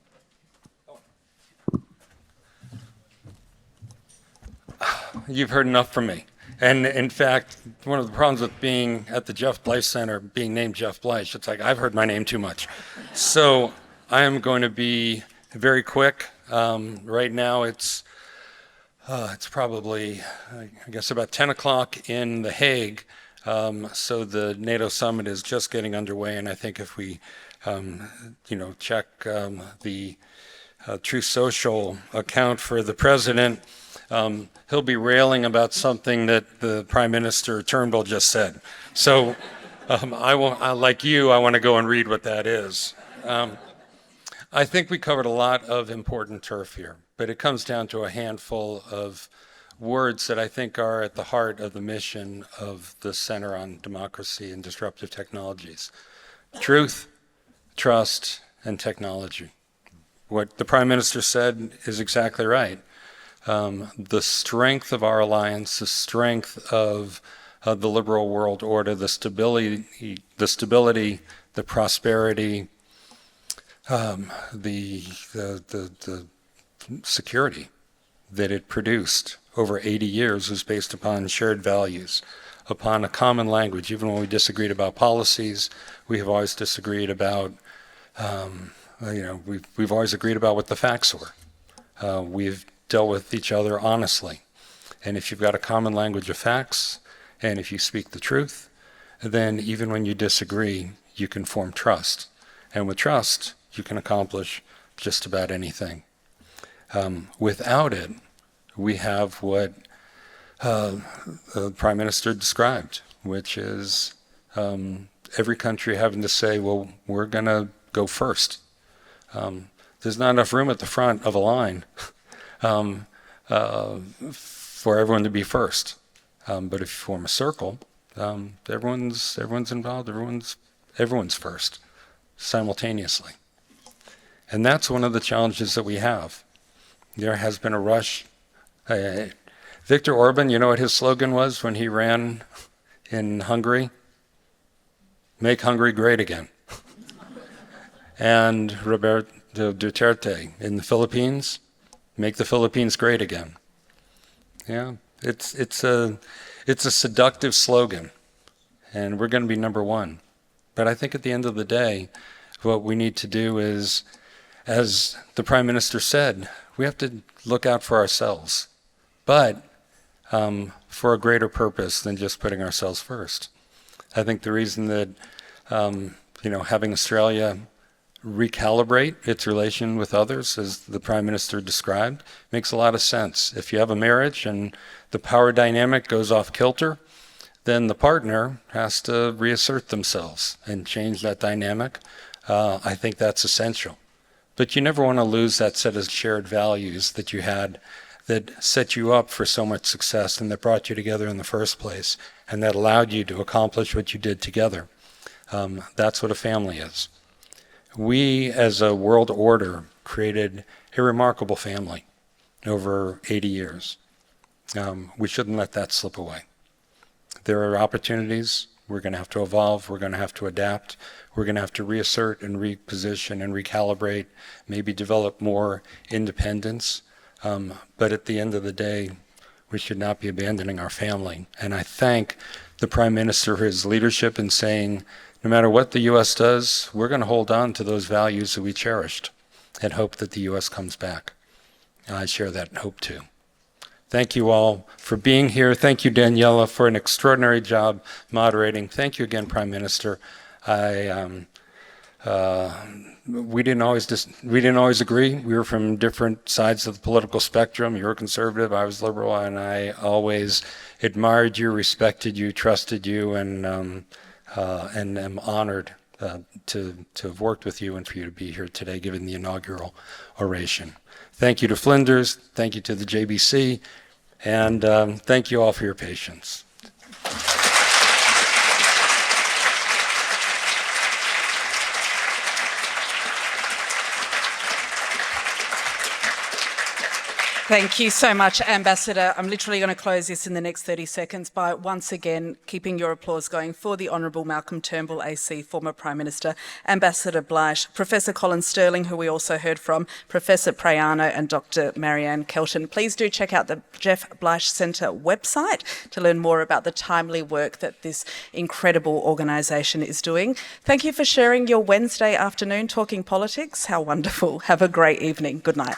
you. You've heard enough from me. And in fact, one of the problems with being at the Jeff Bleich Center, being named Jeff Bleich, it's like I've heard my name too much. So I am going to be very quick. Right now it's probably, I guess, about 10 o'clock in The Hague. So the NATO summit is just getting underway, and I think if we, check the Truth Social account for the president, he'll be railing about something that the Prime Minister Turnbull just said. So like you, I want to go and read what that is. I think we covered a lot of important turf here, but it comes down to a handful of words that I think are at the heart of the mission of the Center on Democracy and Disruptive Technologies. Truth, trust, and technology. What the Prime Minister said is exactly right. The strength of our alliance, the strength of the liberal world order, the stability, the prosperity, the security that it produced over 80 years was based upon shared values, upon a common language. Even when we disagreed about policies, we have always disagreed about, we've always agreed about what the facts were. We've dealt with each other honestly. And if you've got a common language of facts, and if you speak the truth, then even when you disagree, you can form trust. And with trust, you can accomplish just about anything. Without it, we have what the Prime Minister described, which is every country having to say, well, we're going to go first. There's not enough room at the front of a line for everyone to be first. But if you form a circle, everyone's involved, everyone's first, simultaneously. And that's one of the challenges that we have. There has been a rush. Viktor Orban, you know what his slogan was when he ran in Hungary? Make Hungary great again. And Roberto Duterte in the Philippines, make the Philippines great again. Yeah, it's a seductive slogan, and we're going to be number one. But I think at the end of the day, what we need to do is, as the Prime Minister said, we have to look out for ourselves, but for a greater purpose than just putting ourselves first. I think the reason that having Australia recalibrate its relation with others, as the Prime Minister described, makes a lot of sense. If you have a marriage and the power dynamic goes off kilter, then the partner has to reassert themselves and change that dynamic. I think that's essential. But you never want to lose that set of shared values that you had that set you up for so much success and that brought you together in the first place and that allowed you to accomplish what you did together. That's what a family is. We, as a world order, created a remarkable family over 80 years. We shouldn't let that slip away. There are opportunities. We're going to have to evolve. We're going to have to adapt. We're going to have to reassert and reposition and recalibrate, maybe develop more independence. But at the end of the day, we should not be abandoning our family. And I thank the Prime Minister for his leadership in saying, no matter what the U.S. does, we're going to hold on to those values that we cherished and hope that the U.S. comes back. And I share that hope too. Thank you all for being here. Thank you, Daniela, for an extraordinary job moderating. Thank you again, Prime Minister. We didn't always agree. We were from different sides of the political spectrum. You were conservative, I was liberal, and I always admired you, respected you, trusted you, and am honored to have worked with you and for you to be here today, giving the inaugural oration. Thank you to Flinders. Thank you to the JBC. And thank you all for your patience. Thank you so much, Ambassador. I'm literally going to close this in the next 30 seconds by once again keeping your applause going for the Honourable Malcolm Turnbull AC, former Prime Minister, Ambassador Bleich, Professor Colin Sterling, who we also heard from, Professor Praino and Dr. Maryanne Kelton. Please do check out the Jeff Bleich Centre website to learn more about the timely work that this incredible organisation is doing. Thank you for sharing your Wednesday afternoon talking politics. How wonderful. Have a great evening. Good night.